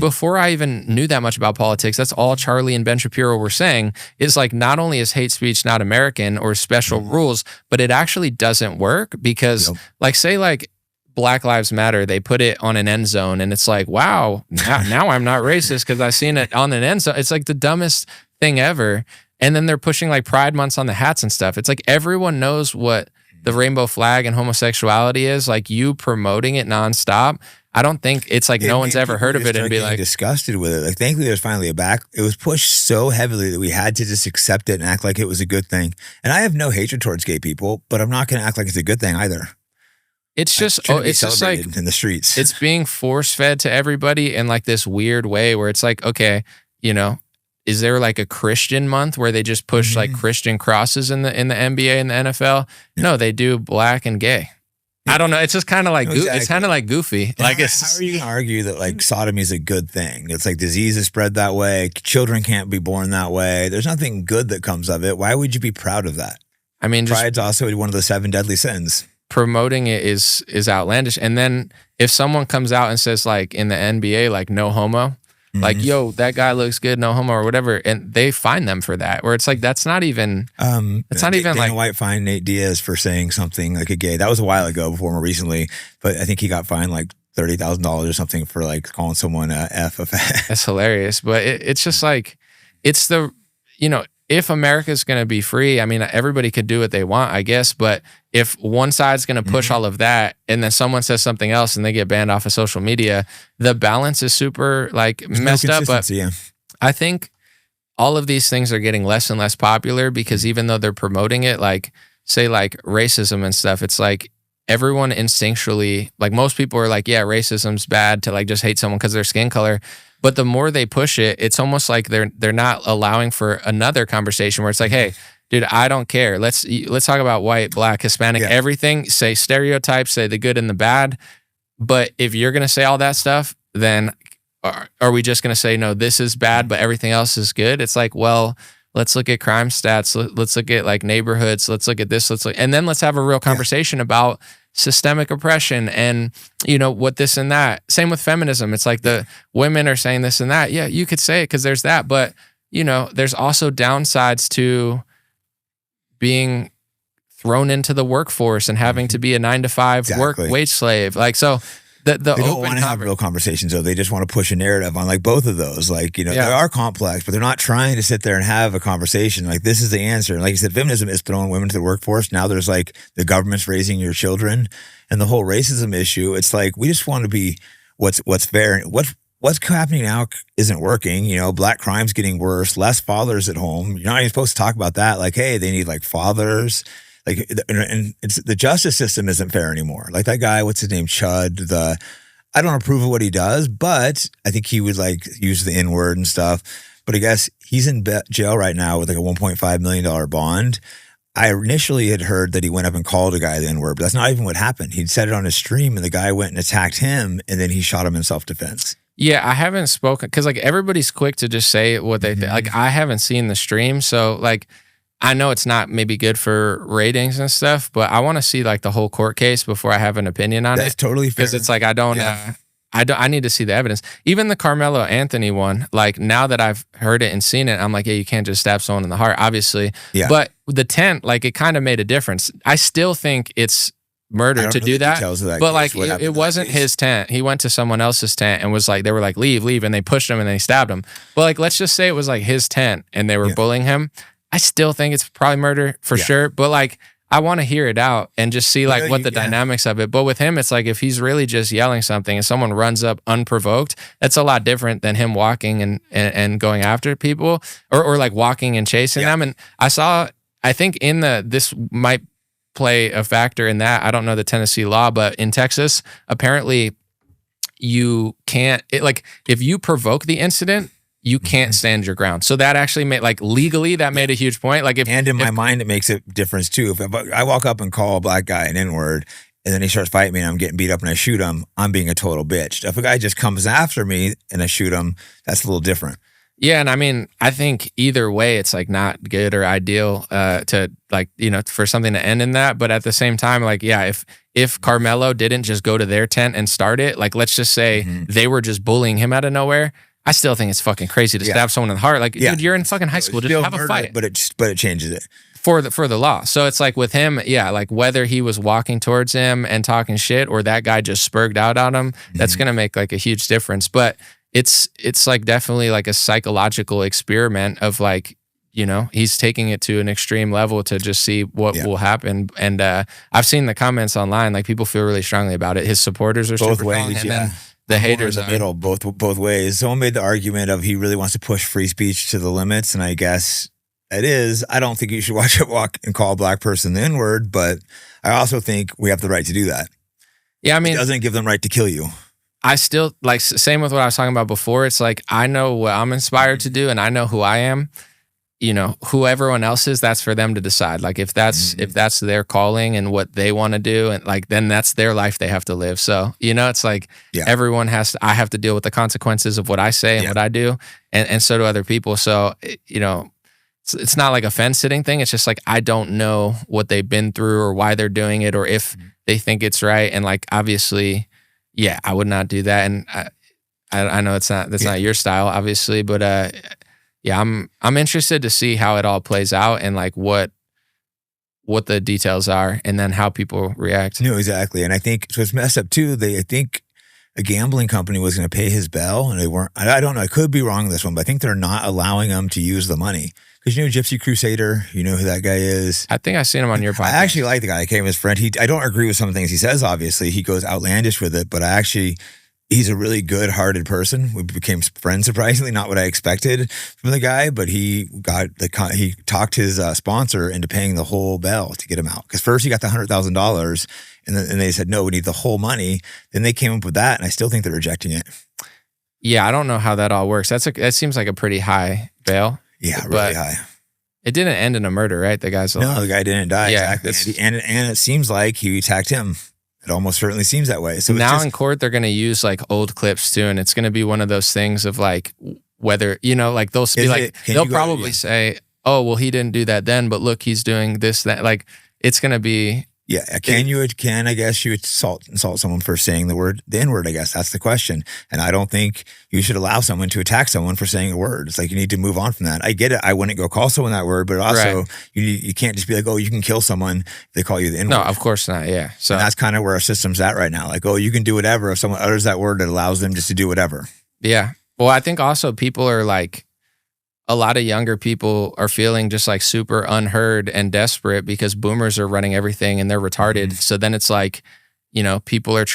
before I even knew that much about politics, that's all Charlie and Ben Shapiro were saying is like, not only is hate speech not American or special rules, but it actually doesn't work because like say like Black Lives Matter, they put it on an end zone and it's like, wow, now I'm not racist because I seen it on an end zone. It's like the dumbest thing ever. And then they're pushing like Pride Months on the hats and stuff. It's like everyone knows what the rainbow flag and homosexuality is, like you promoting it nonstop. I don't think it's like no one's ever heard of it and be like disgusted with it. Like thankfully there's finally a back. It was pushed so heavily that we had to just accept it and act like it was a good thing. And I have no hatred towards gay people, but I'm not going to act like it's a good thing either. It's just it's just like in the streets. It's being force fed to everybody in like this weird way where it's like, okay, you know, is there like a Christian month where they just push like Christian crosses in the NBA and the NFL? No, they do black and gay. I don't know. It's just kind of like it's kind of like goofy. Like, how are you gonna argue that like sodomy is a good thing? It's like diseases spread that way. Children can't be born that way. There's nothing good that comes of it. Why would you be proud of that? I mean, pride's also one of the 7 deadly sins. Promoting it is outlandish. And then if someone comes out and says like in the NBA, like no homo, like, yo, that guy looks good, no homo or whatever, and they fine them for that. Where it's like that's not even it's not even Dana like White fined Nate Diaz for saying something like a gay. That was a while ago, before more recently, but I think he got fined like $30,000 or something for like calling someone a F. That's hilarious. But it's just like it's the, you know, if America's going to be free, I mean, everybody could do what they want, I guess. But if one side's going to push all of that and then someone says something else and they get banned off of social media, the balance is super like messed up. But I think all of these things are getting less and less popular because even though they're promoting it, like say like racism and stuff, it's like everyone instinctually, like most people are like, yeah, racism's bad to like just hate someone because of their skin color. But the more they push it, it's almost like they're not allowing for another conversation where it's like, hey, dude, I don't care. Let's talk about white, black, Hispanic, everything. Say stereotypes, say the good and the bad. But if you're gonna say all that stuff, then are we just gonna say no? This is bad, but everything else is good? It's like, well, let's look at crime stats. Let's look at like neighborhoods. Let's look at this. And then let's have a real conversation about systemic oppression and, you know, what this and that. Same with feminism. It's like the women are saying this and that. Yeah, you could say it because there's that. But, you know, there's also downsides to being thrown into the workforce and having to be a 9-to-5 work wage slave. Like, so they don't want to have real conversations, though. They just want to push a narrative on like both of those. Like, you know, they are complex, but they're not trying to sit there and have a conversation. Like, this is the answer. And like you said, feminism is throwing women to the workforce. Now there's like the government's raising your children and the whole racism issue. It's like, we just want to be what's fair. What's happening now isn't working. You know, black crime's getting worse, less fathers at home. You're not even supposed to talk about that. Like, hey, they need like fathers. Like, and it's the justice system isn't fair anymore. Like that guy, what's his name, Chud. I don't approve of what he does, but I think he would like use the N-word and stuff. But I guess he's in jail right now with like a $1.5 million bond. I initially had heard that he went up and called a guy the N-word, but that's not even what happened. He'd said it on his stream, and the guy went and attacked him, and then he shot him in self-defense. Yeah, I haven't spoken because like everybody's quick to just say what they think. Like I haven't seen the stream, so like. I know it's not maybe good for ratings and stuff, but I want to see like the whole court case before I have an opinion on it. That's totally fair. Because it's like I need to see the evidence. Even the Carmelo Anthony one, like now that I've heard it and seen it, I'm like, yeah, you can't just stab someone in the heart, obviously. Yeah. But the tent, like it kind of made a difference. I still think it's murder to do that. But like it wasn't his tent. He went to someone else's tent and was like, they were like, leave, and they pushed him and they stabbed him. But like, let's just say it was like his tent and they were bullying him. I still think it's probably murder for sure, but like I want to hear it out and just see like what the dynamics of it. But with him, it's like if he's really just yelling something and someone runs up unprovoked, that's a lot different than him walking and going after people or like walking and chasing them. And I think this might play a factor in that. I don't know the Tennessee law, but in Texas, apparently you can't, if you provoke the incident, you can't stand your ground. So that actually made, legally, that made a huge point. And in my mind, it makes a difference too. If I walk up and call a black guy an N-word, and then he starts fighting me and I'm getting beat up and I shoot him, I'm being a total bitch. If a guy just comes after me and I shoot him, that's a little different. Yeah, and I mean, I think either way, it's not good or ideal to for something to end in that. But at the same time, if Carmelo didn't just go to their tent and start it, let's just say they were just bullying him out of nowhere, I still think it's fucking crazy to stab someone in the heart. Dude, you're in fucking high school, just have a fight. But it changes it for the law. So it's with him, whether he was walking towards him and talking shit or that guy just spurged out on him, that's gonna make a huge difference. But it's definitely a psychological experiment of he's taking it to an extreme level to just see what will happen. And I've seen the comments online, people feel really strongly about it. His supporters are both super ways, strong, and then the haters in the middle, both ways. Someone made the argument of he really wants to push free speech to the limits, and I guess it is. I don't think you should walk and call a black person the N-word, but I also think we have the right to do that. Yeah, I mean, it doesn't give them right to kill you. I still same with what I was talking about before. It's I know what I'm inspired to do and I know who I am. Who everyone else is, that's for them to decide. If that's their calling and what they want to do, and then that's their life they have to live. So, it's everyone I have to deal with the consequences of what I say and what I do. And so do other people. So, it's not a fence sitting thing. It's just I don't know what they've been through or why they're doing it or if they think it's right. And obviously, yeah, I would not do that. And I know that's not your style, obviously, but yeah, I'm interested to see how it all plays out and what the details are and then how people react. No, exactly. And I think so it's messed up too. I think a gambling company was going to pay his bail and they weren't. I don't know. I could be wrong on this one, but I think they're not allowing him to use the money. Because Gypsy Crusader, you know who that guy is? I think I've seen him on your podcast. I actually like the guy. I came as a friend. I don't agree with some of the things he says, obviously. He goes outlandish with it, but he's a really good-hearted person. We became friends, surprisingly, not what I expected from the guy, but he talked his sponsor into paying the whole bail to get him out. Because first he got the $100,000, and they said, no, we need the whole money. Then they came up with that, and I still think they're rejecting it. Yeah, I don't know how that all works. That seems like a pretty high bail. Yeah, really high. It didn't end in a murder, right? The guy's no, the guy didn't die. Yeah, exactly. And it seems like he attacked him. It almost certainly seems that way. So now in court, they're going to use old clips too, and it's going to be one of those things of whether they'll be they'll probably say, "Oh, well, he didn't do that then, but look, he's doing this that." It's going to be. Yeah, I guess you insult someone for saying the N-word, I guess. That's the question. And I don't think you should allow someone to attack someone for saying a word. It's you need to move on from that. I get it. I wouldn't go call someone that word, but also you can't just be you can kill someone if they call you the N-word. No, of course not, yeah. So and that's kind of where our system's at right now. You can do whatever. If someone utters that word, it allows them just to do whatever. Yeah. Well, I think also people are a lot of younger people are feeling just super unheard and desperate because boomers are running everything and they're retarded. So then it's people are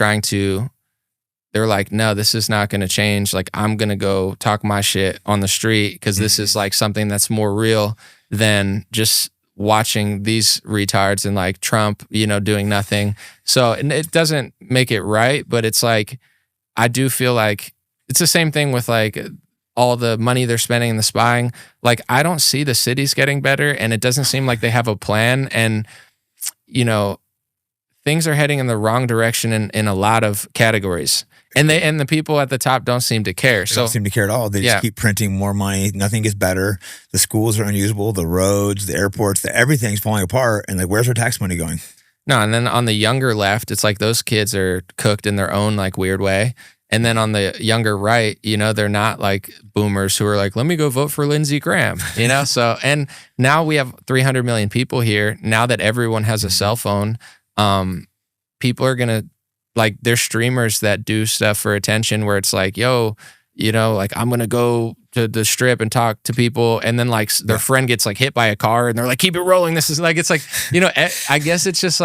they're no, this is not going to change. I'm going to go talk my shit on the street because this is something that's more real than just watching these retards and Trump, doing nothing. So it doesn't make it right, but it's I do feel it's the same thing with all the money they're spending in the spying. I don't see the cities getting better and it doesn't seem like they have a plan. And, things are heading in the wrong direction in a lot of categories. And the people at the top don't seem to care. They don't seem to care at all. They just keep printing more money. Nothing gets better. The schools are unusable. The roads, the airports, everything's falling apart. And where's our tax money going? No, and then on the younger left, it's those kids are cooked in their own weird way. And then on the younger right, they're not boomers who are let me go vote for Lindsey Graham, So, and now we have 300 million people here. Now that everyone has a cell phone, people are going to, there's streamers that do stuff for attention where it's yo, I'm going to go to the strip and talk to people. And then their friend gets hit by a car and they're keep it rolling. This is it's I guess it's just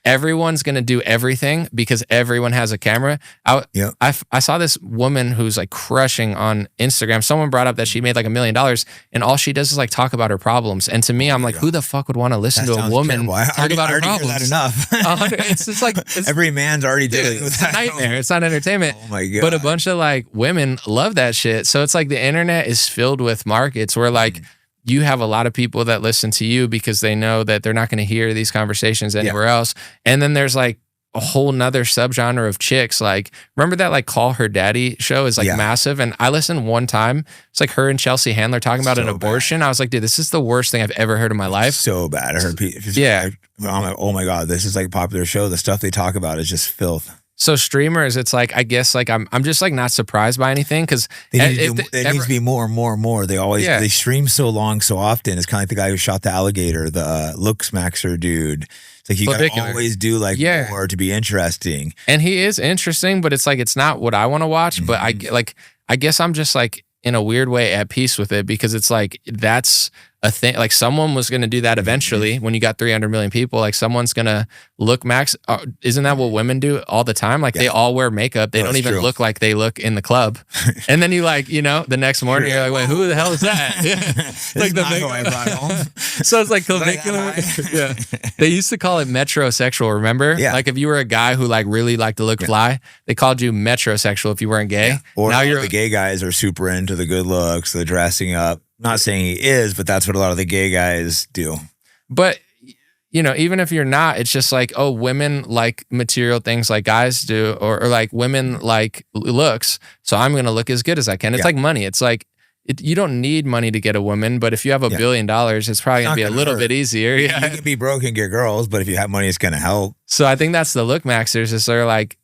everyone's going to do everything because everyone has a camera. I saw this woman who's like crushing on Instagram. Someone brought up that she made like $1 million and all she does is like talk about her problems. And to me, I'm like, who the fuck would want to listen to a woman talk about her problems? That enough. It's just like every man's already dealing with that. It's a nightmare. It's not entertainment. Oh my God. But a bunch of like women love that shit. So it's like the internet is filled with markets where like you have a lot of people that listen to you because they know that they're not going to hear these conversations anywhere else. And then there's like a whole nother subgenre of chicks. Like, remember that like Call Her Daddy show is like massive. And I listened one time. It's like her and Chelsea Handler talking about an abortion. Bad. I was like, dude, this is the worst thing I've ever heard in my life. So bad. I heard people. I'm like, oh my God, this is like a popular show. The stuff they talk about is just filth. So streamers, it's like, I guess like I'm just like not surprised by anything because it needs to be more and more and more. They always they stream so long so often. It's kind of like the guy who shot the alligator, the Looks Maxer dude. It's like you gotta always do like more to be interesting. And he is interesting, but it's like it's not what I want to watch. But I guess I'm just like in a weird way at peace with it because it's like that's a thing. Like someone was going to do that eventually when you got 300 million people. Like someone's going to look max. Isn't that what women do all the time? Like they all wear makeup. They don't even look like they look in the club. And then you like, you know, the next morning you're like, wait, who the hell is that? Like the makeup. So it's like clavicular. They used to call it metrosexual. Remember? Yeah. Like if you were a guy who like really liked to look fly, they called you metrosexual if you weren't gay. Or now the gay guys are super into the good looks, the dressing up. Not saying he is, but that's what a lot of the gay guys do. But, you know, even if you're not, it's just like, oh, women like material things like guys do, or like women like looks. So I'm going to look as good as I can. It's like money. It's like, you don't need money to get a woman, but if you have $1 billion, it's probably going to be a little bit easier. You can be broke and get girls, but if you have money, it's going to help. So I think that's the look maxers is they're like,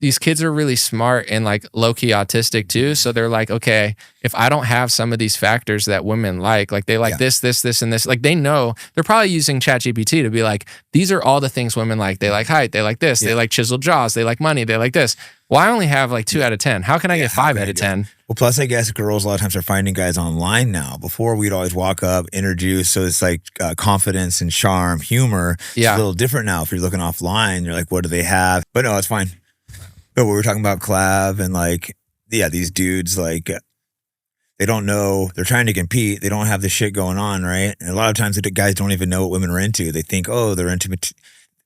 these kids are really smart and like low-key autistic too. So they're like, okay, if I don't have some of these factors that women like they like this, and this, like they know they're probably using ChatGPT to be like, these are all the things women like. They like height, they like this, they like chiseled jaws, they like money, they like this. Well, I only have like 2 out of 10. How can I get 5 out of 10? Well, plus I guess girls a lot of times are finding guys online now. Before we'd always walk up, introduce. So it's like confidence and charm, humor. It's a little different now. If you're looking offline, you're like, what do they have? But no, it's fine. But we were talking about collab and like, these dudes, like, they don't know, they're trying to compete. They don't have the shit going on, right? And a lot of times the guys don't even know what women are into. They think, oh, they're into,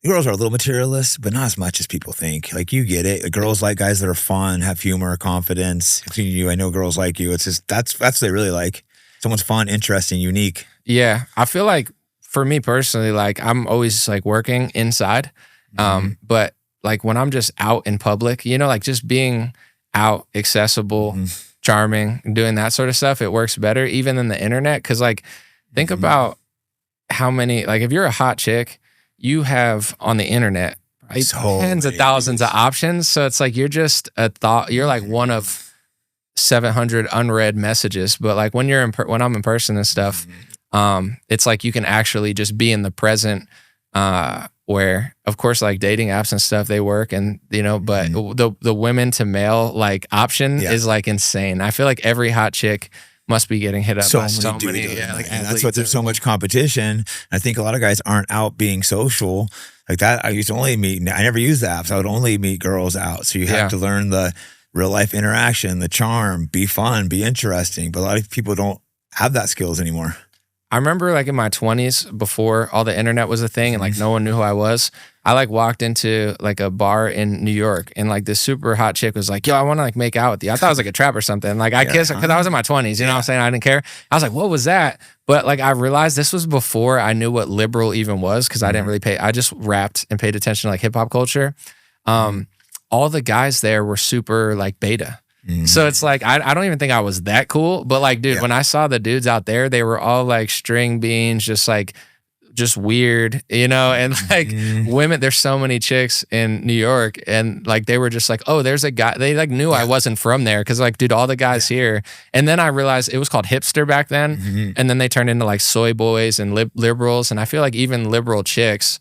girls are a little materialist, but not as much as people think. Like, you get it. Girls like guys that are fun, have humor, confidence. You, I know girls like you. It's just, that's what they really like. Someone's fun, interesting, unique. Yeah. I feel like for me personally, like I'm always like working inside. But like when I'm just out in public, you know, like just being out, accessible, charming, doing that sort of stuff, it works better even than the internet. Cause like, think about how many, like if you're a hot chick, you have on the internet, right, tens of thousands of options. So it's like, you're just a thought, you're like one of 700 unread messages. But like when you're when I'm in person and stuff, it's like you can actually just be in the present, where of course like dating apps and stuff, they work and you know, but the women to male like option is like insane. I feel like every hot chick must be getting hit up by so many. Like, and that's what there's so much competition. I think a lot of guys aren't out being social like that. I used to only meet, I never used the apps. I would only meet girls out. So you have to learn the real life interaction, the charm, be fun, be interesting. But a lot of people don't have that skills anymore. I remember like in my 20s before all the internet was a thing and like no one knew who I was, I like walked into like a bar in New York and like this super hot chick was like, yo, I want to like make out with you. I thought it was like a trap or something. Like I kissed her because I was in my 20s, you know what I'm saying? I didn't care. I was like, what was that? But like I realized this was before I knew what liberal even was because I didn't really I just rapped and paid attention to like hip hop culture. All the guys there were super like beta. So it's like, I don't even think I was that cool, but like, dude, when I saw the dudes out there, they were all like string beans, just weird, you know, and like women, there's so many chicks in New York and like, they were just like, oh, there's a guy, they like knew I wasn't from there. Cause like, dude, all the guys here. And then I realized it was called hipster back then. And then they turned into like soy boys and liberals. And I feel like even liberal chicks,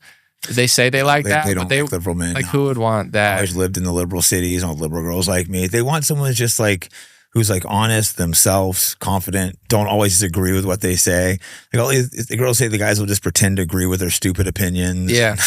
they say they like that, they don't but like liberal men. Like who would want that? I always lived in the liberal cities, all liberal girls like me. They want someone who's just like who's like honest, themselves, confident, don't always agree with what they say. Like all the girls say the guys will just pretend to agree with their stupid opinions. Yeah.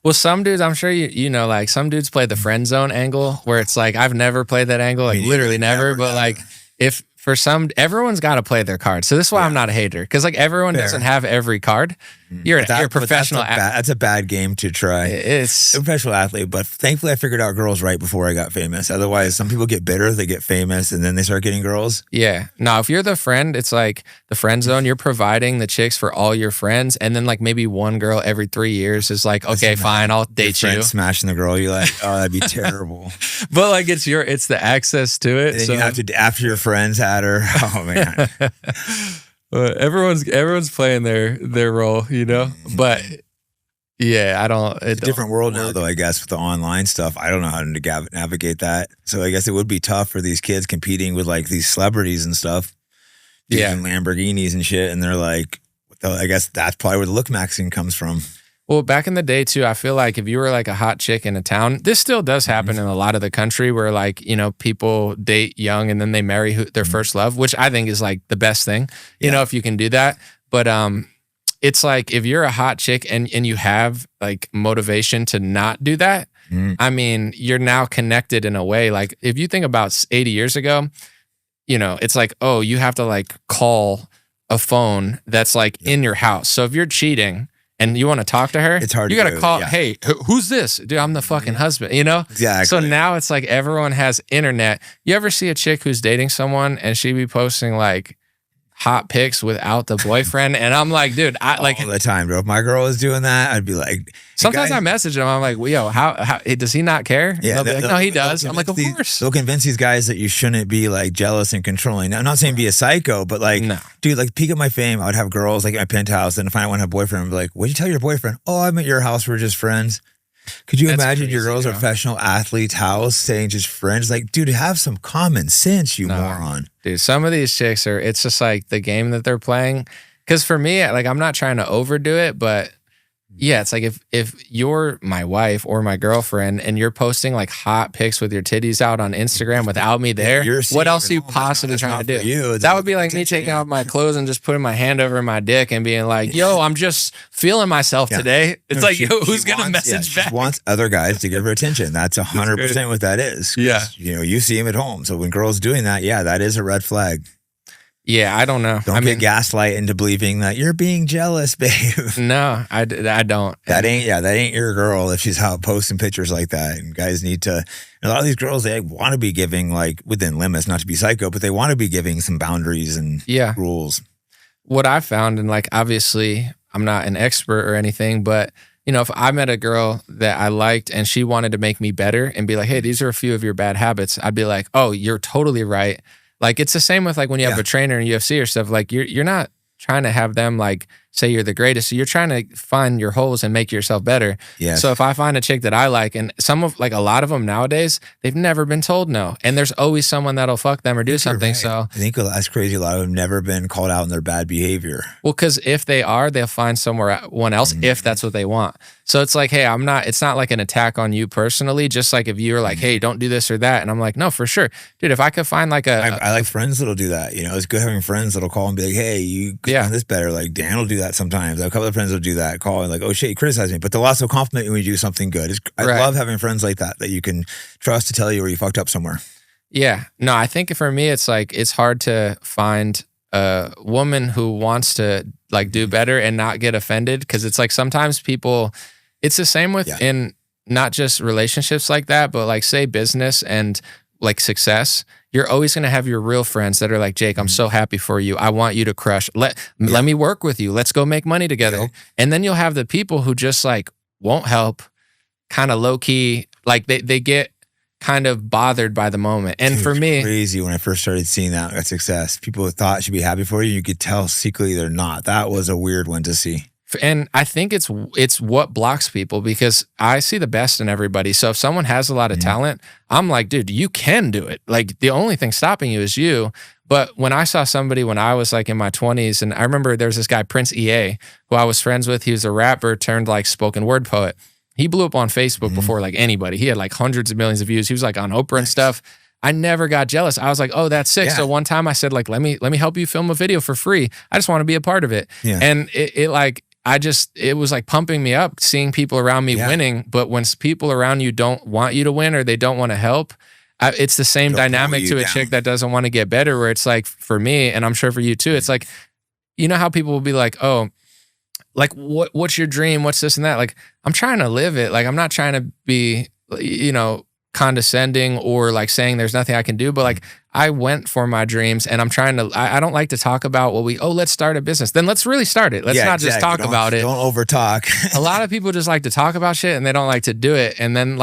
Well, some dudes, I'm sure you know, like some dudes play the friend zone angle where it's like, I've never played that angle, like literally never, but like if for some, everyone's got to play their card. So this is why I'm not a hater, because like everyone doesn't have every card. You're a professional. That's a bad game to try. It's a professional athlete, but thankfully I figured out girls right before I got famous. Otherwise, some people get bitter, they get famous, and then they start getting girls. Yeah. No, if you're the friend, it's like the friend zone. You're providing the chicks for all your friends, and then like maybe one girl every 3 years is like, okay, fine, I'll date you. Smashing the girl, you're like, oh, that'd be terrible. But like it's the access to it. And then you have to, after your friends had her. Oh man. Everyone's playing their role, you know. But yeah, I don't. It's a different world now, though. I guess with the online stuff, I don't know how to navigate that. So I guess it would be tough for these kids competing with like these celebrities and stuff. Yeah, Lamborghinis and shit, and they're like, I guess that's probably where the look maxing comes from. Well, back in the day too, I feel like if you were like a hot chick in a town, this still does happen in a lot of the country where like, you know, people date young and then they marry their first love, which I think is like the best thing, you know, if you can do that. But it's like if you're a hot chick and you have like motivation to not do that, I mean, you're now connected in a way. Like if you think about 80 years ago, you know, it's like, oh, you have to like call a phone that's like in your house. So if you're cheating and you want to talk to her, it's hard. You got to call. Yeah. Hey, who's this? Dude, I'm the fucking husband. You know. Exactly. So now it's like everyone has internet. You ever see a chick who's dating someone and she be posting like hot pics without the boyfriend? And I'm like, dude, I like all the time, bro. If my girl was doing that, I'd be like. Sometimes I message him. I'm like, well, yo, how does he not care? Yeah, like, no, he does. I'm like, of course. They'll convince these guys that you shouldn't be like jealous and controlling. Now, I'm not saying be a psycho, but like, dude, like peak of my fame, I would have girls like at my penthouse, and if I want to have a boyfriend, I'd be like, what'd you tell your boyfriend? Oh, I'm at your house. We're just friends. Could you imagine your girl's a professional athlete's house saying just friends? Like, dude, have some common sense, you moron. Dude, some of these chicks it's just like the game that they're playing. Because for me, like, I'm not trying to overdo it, but yeah, it's like if you're my wife or my girlfriend and you're posting like hot pics with your titties out on Instagram without me there, what else are you possibly trying to do? That would be like me taking off my clothes and just putting my hand over my dick and being like, yo, I'm just feeling myself today. It's like, yo, who's going to message back? She wants other guys to give her attention. That's 100% what that is. Yeah. You know, you see him at home. So when girls doing that, yeah, that is a red flag. Yeah, I don't know. Don't get gaslight into believing that you're being jealous, babe. No, I don't. That ain't your girl if she's out posting pictures like that. And guys need to, a lot of these girls, they want to be giving like within limits, not to be psycho, but they want to be giving some boundaries and rules. What I found, and like, obviously I'm not an expert or anything, but you know, if I met a girl that I liked and she wanted to make me better and be like, hey, these are a few of your bad habits, I'd be like, oh, you're totally right. Like, it's the same with like when you have a trainer in UFC or stuff, like you're not trying to have them like say you're the greatest. So you're trying to find your holes and make yourself better. Yeah. So if I find a chick that I like, and a lot of them nowadays, they've never been told no. And there's always someone that'll fuck them or do something. Right. So I think that's crazy. A lot of them never been called out on their bad behavior. Well, because if they are, they'll find someone else if that's what they want. So it's like, hey, it's not like an attack on you personally. Just like if you're like, hey, don't do this or that. And I'm like, no, for sure. Dude, if I could find like I like friends that'll do that. You know, it's good having friends that'll call and be like, hey, you could do this better. Like Dan will do that sometimes. I have a couple of friends will do that, call and like, oh shit, you criticize me. But they'll also compliment you when you do something good. I love having friends like that you can trust to tell you where you fucked up somewhere. Yeah. No, I think for me, it's like, it's hard to find a woman who wants to like do better and not get offended. Because it's like sometimes people, it's the same with in not just relationships like that, but like say business and like success. You're always going to have your real friends that are like, Jake, I'm so happy for you. I want you to crush. Let me work with you. Let's go make money together. Yep. And then you'll have the people who just like won't help, kind of low key, like they get kind of bothered by the moment. And for me, crazy when I first started seeing that success, people thought should be happy for you. You could tell secretly they're not. That was a weird one to see. And I think it's what blocks people, because I see the best in everybody. So if someone has a lot of talent, I'm like, dude, you can do it. Like the only thing stopping you is you. But when I saw somebody when I was like in my 20s, and I remember there was this guy, Prince EA, who I was friends with. He was a rapper turned like spoken word poet. He blew up on Facebook before like anybody. He had like hundreds of millions of views. He was like on Oprah and stuff. I never got jealous. I was like, oh, that's sick. Yeah. So one time I said, like, let me help you film a video for free. I just want to be a part of it. Yeah. And it was like pumping me up, seeing people around me winning. But when people around you don't want you to win or they don't want to help, it's the same dynamic to a chick that doesn't want to get better, where it's like, for me, and I'm sure for you too, it's like, you know how people will be like, oh, like, what's your dream? What's this and that? Like, I'm trying to live it. Like, I'm not trying to be, condescending or like saying there's nothing I can do, but like, I went for my dreams, and I'm trying to, I don't like to talk about let's start a business. Then let's really start it. Let's not just talk about it. Don't over talk. A lot of people just like to talk about shit and they don't like to do it. And then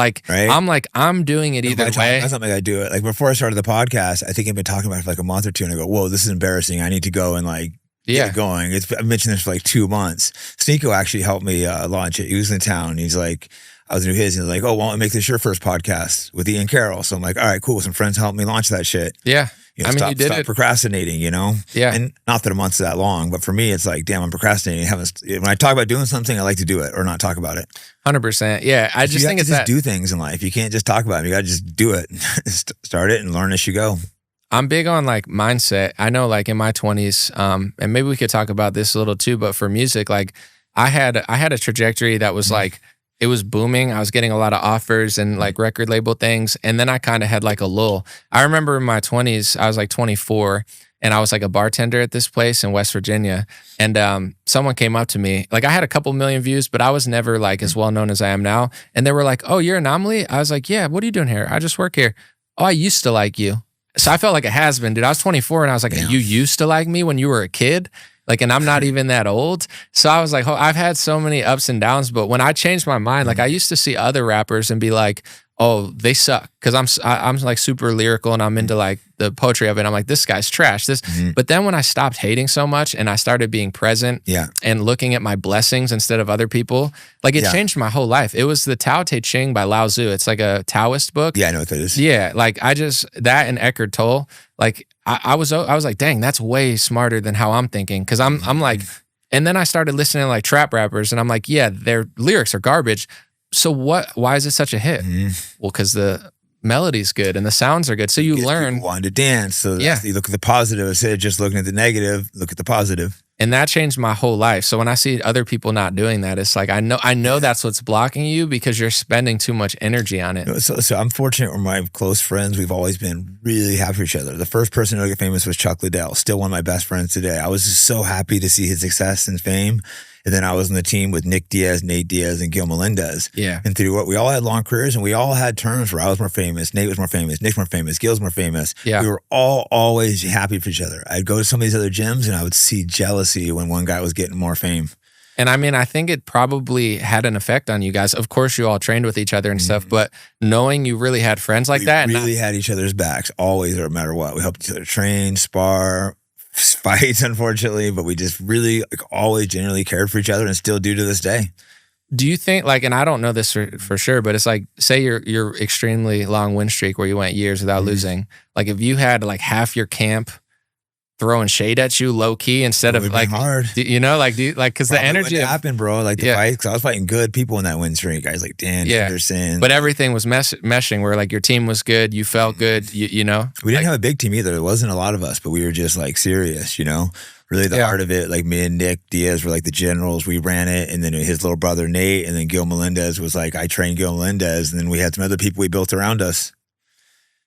I'm doing it either way. That's something I do it. Like before I started the podcast, I think I've been talking about it for like a month or two, and I go, whoa, this is embarrassing. I need to go and like, get it going. I've mentioned this for like 2 months. Sneeko actually helped me launch it. He was in town. He's like, I was new his, and he's like, oh, why don't we make this your first podcast with Ian Carroll? So I'm like, all right, cool. Some friends helped me launch that shit. Yeah. You know, you did stop it. procrastinating, Yeah. And not that a month's that long, but for me, it's like, damn, I'm procrastinating. When I talk about doing something, I like to do it or not talk about it. 100%. Yeah. I just think it's just do things in life. You can't just talk about it. You got to just do it. Start it and learn as you go. I'm big on like mindset. I know like in my 20s, and maybe we could talk about this a little too, but for music, like I had a trajectory that was like, it was booming. I was getting a lot of offers and like record label things. And then I kind of had like a lull. I remember in my 20s, I was like 24 and I was like a bartender at this place in West Virginia. And someone came up to me, like I had a couple million views, but I was never like as well known as I am now. And they were like, oh, you're An0maly? I was like, yeah, what are you doing here? I just work here. Oh, I used to like you. So I felt like a has-been, dude. I was 24 and I was like, you used to like me when you were a kid? Like, and I'm not even that old. So I was like, oh, I've had so many ups and downs, but when I changed my mind, like I used to see other rappers and be like, oh, they suck. Cause I'm like super lyrical and I'm into like the poetry of it. I'm like, this guy's trash. But then when I stopped hating so much and I started being present and looking at my blessings instead of other people, like it changed my whole life. It was the Tao Te Ching by Lao Tzu. It's like a Taoist book. Yeah, I know what that is. Yeah. Like that and Eckhart Tolle, like I was like, dang, that's way smarter than how I'm thinking. Cause I'm like, and then I started listening to like trap rappers and I'm like, yeah, their lyrics are garbage. So why is it such a hit? Well, because the melody's good and the sounds are good. So you learn. People wanted to dance. So you look at the positive instead of just looking at the negative, look at the positive. And that changed my whole life. So when I see other people not doing that, it's like, I know that's what's blocking you because you're spending too much energy on it. So I'm fortunate with my close friends. We've always been really happy for each other. The first person to get famous was Chuck Liddell, still one of my best friends today. I was just so happy to see his success and fame. And then I was on the team with Nick Diaz, Nate Diaz, and Gil Melendez. Yeah. And through what we all had long careers and we all had terms where I was more famous, Nate was more famous, Nick's more famous, Gil's more famous. Yeah. We were all always happy for each other. I'd go to some of these other gyms and I would see jealousy when one guy was getting more fame. And I mean, I think it probably had an effect on you guys. Of course, you all trained with each other and stuff, but knowing you really had friends like that. We really had each other's backs, always, no matter what. We helped each other train, spar, fights, unfortunately, but we just really like, always genuinely cared for each other and still do to this day. Do you think, like, and I don't know this for sure, but it's like, say your extremely long win streak where you went years without losing. Like, if you had like half your camp throwing shade at you low key instead of like hard, because the energy happened, bro. Like the fight, because I was fighting good people in that win streak. Guys like Dan Anderson, but everything was meshing where like your team was good, you felt good, you know. We didn't have a big team either. There wasn't a lot of us, but we were just like serious, you know. Really the heart of it, like me and Nick Diaz were like the generals. We ran it, and then his little brother Nate, and then Gil Melendez was like, I trained Gil Melendez, and then we had some other people we built around us.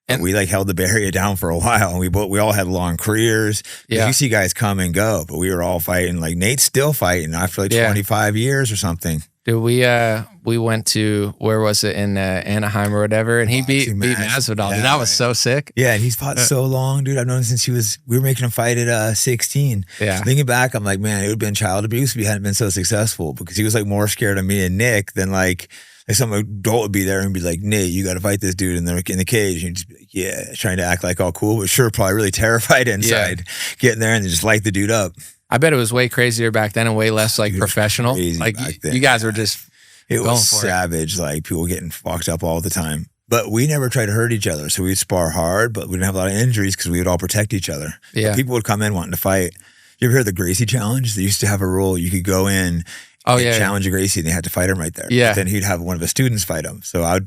And we like held the barrier down for a while, and we all had long careers. You see guys come and go, but we were all fighting. Like Nate's still fighting after like 25 years or something. Dude, we went to, where was it, in Anaheim or whatever, and he beat Masvidal. Dude, that was so sick. Yeah, and he's fought so long, dude. I've known him since we were making him fight at 16. Yeah. Thinking back, I'm like, man, it would have been child abuse if he hadn't been so successful, because he was like more scared of me and Nick than like some adult would be there and be like, Nate, you got to fight this dude in the cage. And you'd just be like, yeah, trying to act like all cool, but sure, probably really terrified inside. Getting there and then just light the dude up. I bet it was way crazier back then and way less like professional. Like you guys were just it was savage, like people getting fucked up all the time. But we never tried to hurt each other. So we'd spar hard, but we didn't have a lot of injuries because we would all protect each other. Yeah. But people would come in wanting to fight. You ever heard the Gracie challenge? They used to have a rule. You could go in Oh, He'd yeah. challenge Gracie, and they had to fight him right there. Yeah. But then he'd have one of his students fight him. So I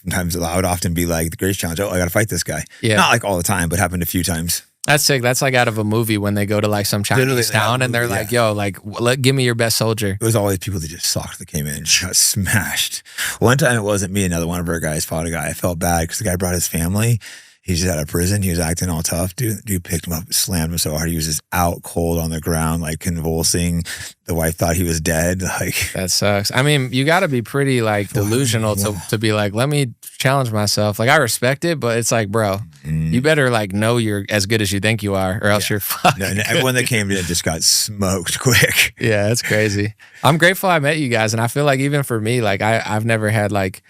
would often be like, the Gracie challenge, oh, I got to fight this guy. Yeah. Not like all the time, but happened a few times. That's sick. That's like out of a movie when they go to like some Chinese town and they're like, yo, like, give me your best soldier. It was always people that just sucked that came in and just got smashed. One time it wasn't me, another one of our guys fought a guy. I felt bad because the guy brought his family. He's just out of prison. He was acting all tough. Dude picked him up, slammed him so hard. He was just out cold on the ground, like convulsing. The wife thought he was dead. Like, that sucks. I mean, you got to be pretty like delusional to be like, let me challenge myself. Like, I respect it, but it's like, bro, you better like know you're as good as you think you are, or else you're fucked. No, everyone that came in just got smoked quick. Yeah, that's crazy. I'm grateful I met you guys, and I feel like even for me, like I've never had like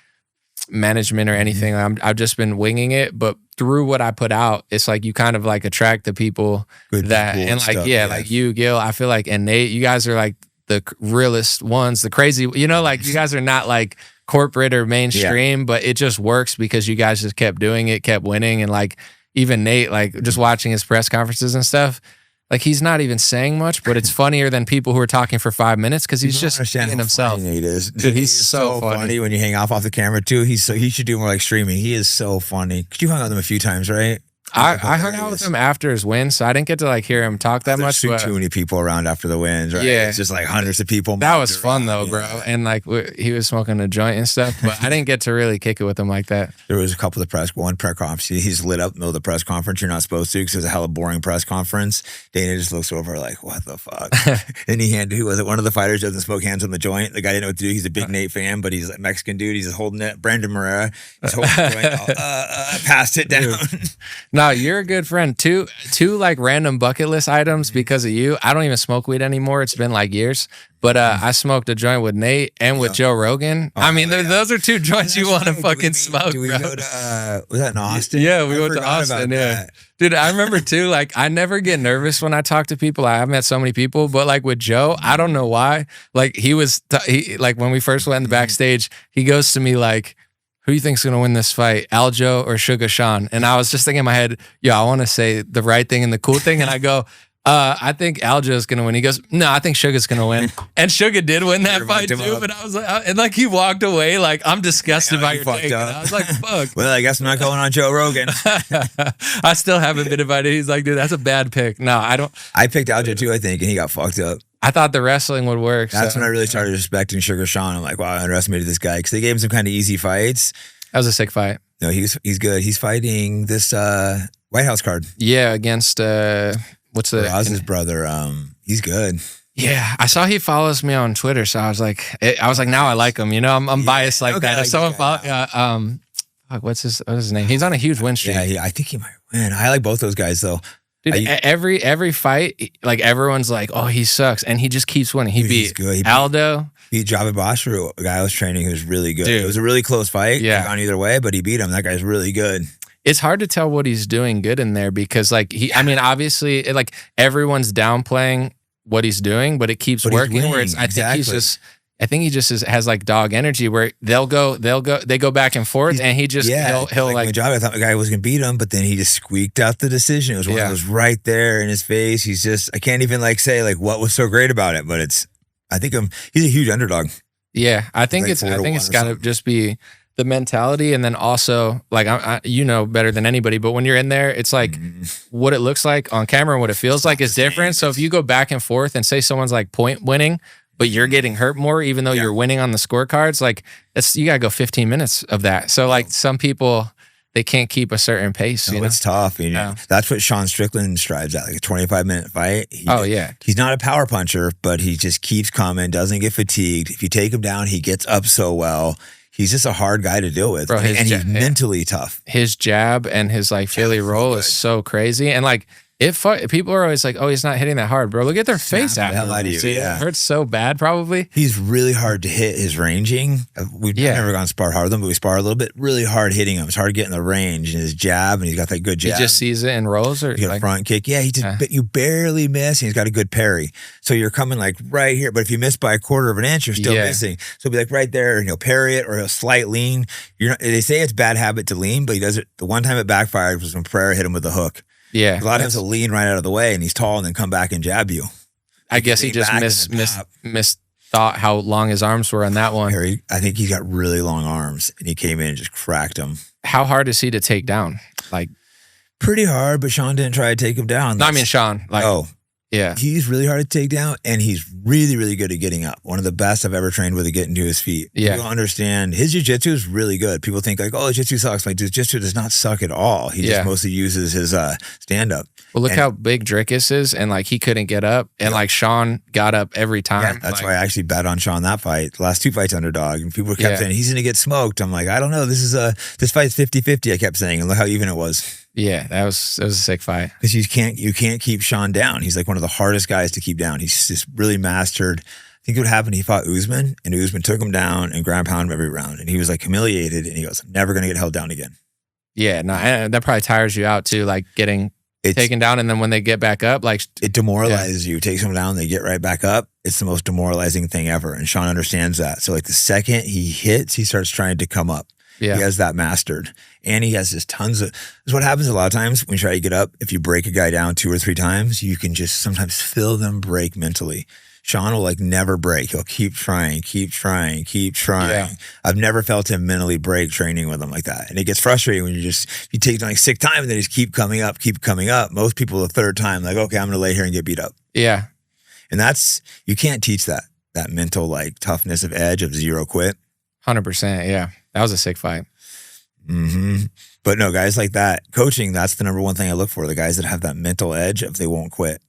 management or anything. I've just been winging it, but through what I put out, it's like you kind of like attract the people and like stuff, like you, Gil, I feel like, and Nate, you guys are like the realest ones, the crazy, you know, like you guys are not like corporate or mainstream, but it just works because you guys just kept doing it, kept winning. And like even Nate, like just watching his press conferences and stuff, like he's not even saying much, but it's funnier than people who are talking for 5 minutes because he's just being himself. Nate is. Dude, he's so funny when you hang off the camera too. He should do more like streaming. He is so funny. Cause you hung out with him a few times, right? I hung out with him after his win, so I didn't get to like hear him talk that much. There's too many people around after the wins, right? Yeah, it's just like hundreds of people. That was fun though, bro. And like he was smoking a joint and stuff, but I didn't get to really kick it with him like that. There was a couple of one press conference. He's lit up in the middle of the press conference. You're not supposed to because it was a hella boring press conference. Dana just looks over like, what the fuck? And he handed, who was it? One of the fighters doesn't smoke hands on the joint. The guy didn't know what to do. He's a big Nate fan, but he's a Mexican dude. He's just holding it. Brandon Morera. He's holding the joint. Passed it down. No, you're a good friend. Two like random bucket list items because of you. I don't even smoke weed anymore. It's been like years. But I smoked a joint with Nate and with Joe Rogan. I mean, those are two joints you want to fucking smoke, do we bro. go to, was that in Austin? Yeah, we went to Austin, yeah. Dude, I remember too, like, I never get nervous when I talk to people. I've met so many people, but like with Joe, I don't know why. Like, he like, when we first went in the backstage, he goes to me like, who do you think's gonna win this fight, Aljo or Sugar Sean? And I was just thinking in my head, yo, I want to say the right thing and the cool thing. And I go, I think Aljo's gonna win. He goes, no, I think Sugar's gonna win. And Sugar did win that fight too. But I was like, and like he walked away, like I'm disgusted by your take. I was like, fuck. Well, I guess I'm not going on Joe Rogan. I still haven't been invited. He's like, dude, that's a bad pick. No, I don't. I picked Aljo too, I think, and he got fucked up. I thought the wrestling would work. That's when I really started respecting Sugar Sean. I'm like, wow, I underestimated this guy because they gave him some kind of easy fights. That was a sick fight. No, he's good. He's fighting this White House card. Yeah, against what's the Raz's brother. He's good. Yeah, I saw he follows me on Twitter, so I was like, now I like him. You know, I'm biased like that. If someone follow, what's his name? He's on a huge win streak. Yeah, I think he might win. I like both those guys though. Dude, every fight, like everyone's like, oh, he sucks, and he just keeps winning. He beat Aldo. He beat Javid Bashru, a guy I was training who's really good. Dude. It was a really close fight. Yeah, gone either way, but he beat him. That guy's really good. It's hard to tell what he's doing good in there because, like, I mean, obviously, like everyone's downplaying what he's doing, but it keeps working. Where it's, I think he just has like dog energy where they go back and forth, and he just he'll like. I thought the guy was gonna beat him, but then he just squeaked out the decision. It was one that was right there in his face. He's just, I can't even like say like what was so great about it, but he's a huge underdog. Yeah, I think it's got to just be the mentality, and then also like you know better than anybody, but when you're in there, it's like what it looks like on camera and what it feels like is different. So if you go back and forth and say someone's like point winning, but you're getting hurt more, even though you're winning on the scorecards, like you gotta go 15 minutes of that. So like some people, they can't keep a certain pace. You know? It's tough. You know? That's what Sean Strickland strives at, like a 25-minute fight. He's not a power puncher, but he just keeps coming, doesn't get fatigued. If you take him down, he gets up so well. He's just a hard guy to deal with. Bro, and he's mentally tough. His jab and his like Philly roll is so crazy. And like, people are always like, oh, he's not hitting that hard, bro. Look at their face after. It hurts so bad, probably. He's really hard to hit his ranging. We've never gone spar hard with him, but we spar a little bit. Really hard hitting him. It's hard getting the range and his jab, and he's got that good jab. He just sees it and rolls, or he's got a front kick. Yeah, you barely miss, and he's got a good parry. So you're coming like right here, but if you miss by a quarter of an inch, you're still missing. So it'll be like right there, and he'll parry it, or he'll slight lean. They say it's bad habit to lean, but he does it. The one time it backfired was when Pereira hit him with the hook. Yeah, a lot of times he'll lean right out of the way, and he's tall, and then come back and jab you. I guess he just missed thought how long his arms were on that one. Harry, I think he's got really long arms, and he came in and just cracked him. How hard is he to take down? Like, pretty hard, but Sean didn't try to take him down. No, I mean Sean. Like, yeah. He's really hard to take down, and he's really, really good at getting up. One of the best I've ever trained with at getting to his feet. Yeah. People understand his jiu-jitsu is really good. People think like, oh, jiu-jitsu sucks. Like, jiu-jitsu does not suck at all. He just mostly uses his stand-up. Well, look how big Drickus is, and like he couldn't get up, and like Sean got up every time. Yeah, that's why I actually bet on Sean that fight. The last 2 fights underdog, and people kept saying he's going to get smoked. I'm like, I don't know. This fight's 50-50. I kept saying, and look how even it was. Yeah, it was a sick fight. Because you can't keep Sean down. He's like one of the hardest guys to keep down. He's just really mastered. I think what happened, he fought Usman, and Usman took him down and ground pound him every round, and he was like humiliated, and he goes, I'm never going to get held down again. Yeah, no, that probably tires you out too, like getting taken down, and then when they get back up, like it demoralizes you. Take someone down, they get right back up. It's the most demoralizing thing ever, and Sean understands that. So like the second he hits, he starts trying to come up. Yeah. He has that mastered, and he has just tons of. This is what happens a lot of times when you try to get up. If you break a guy down 2 or 3 times, you can just sometimes feel them break mentally. Sean will like never break. He'll keep trying. Yeah. I've never felt him mentally break training with him like that. And it gets frustrating when you take it like 6 times and they just keep coming up. Most people the 3rd time, like, okay, I'm going to lay here and get beat up. Yeah. And you can't teach that mental like toughness of edge of zero quit. 100%. Yeah. That was a sick fight. Mm-hmm. But no, guys like that, coaching, that's the number one thing I look for. The guys that have that mental edge of they won't quit.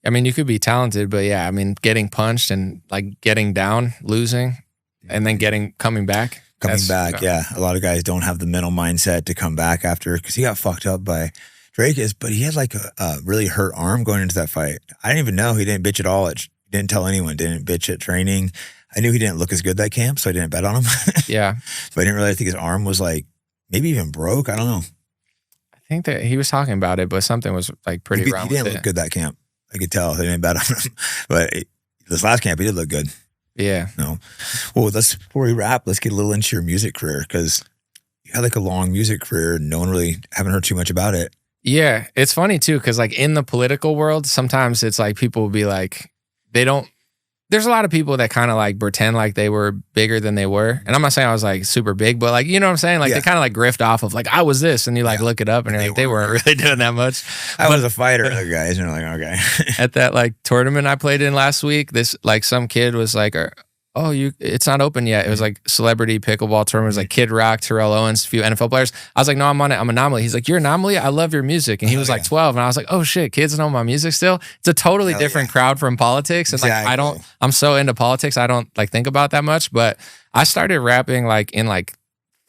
I mean, you could be talented, but yeah, I mean, getting punched and like getting down, losing, and then coming back. Yeah. A lot of guys don't have the mental mindset to come back after, because he got fucked up by Dracus, but he had like a really hurt arm going into that fight. I didn't even know. He didn't bitch at all. He didn't tell anyone, didn't bitch at training. I knew he didn't look as good that camp, so I didn't bet on him. Yeah. But I didn't really think his arm was like, maybe even broke. I don't know. I think that he was talking about it, but something was like pretty wrong. He didn't look good that camp. I could tell. They didn't bet on him. But this last camp, he did look good. Yeah. No. Well, before we wrap, let's get a little into your music career, because you had like a long music career and no one really haven't heard too much about it. Yeah. It's funny too, because like in the political world, sometimes it's like people will be like, there's a lot of people that kind of like pretend like they were bigger than they were. And I'm not saying I was like super big, but like, you know what I'm saying? Like they kind of like grift off of like, I was this, and you like look it up and you're like, they weren't really doing that much. I was a fighter, other guys, and you're like, okay. At that like tournament I played in last week, this like some kid was like, oh, it's not open yet. It was like celebrity pickleball tournament. It was like Kid Rock, Terrell Owens, a few NFL players. I was like, no, I'm on it. I'm An0maly. He's like, you're An0maly? I love your music. And he was like 12. And I was like, oh shit, kids know my music still? It's a totally different crowd from politics. And like, I'm so into politics, I don't like think about that much. But I started rapping like in like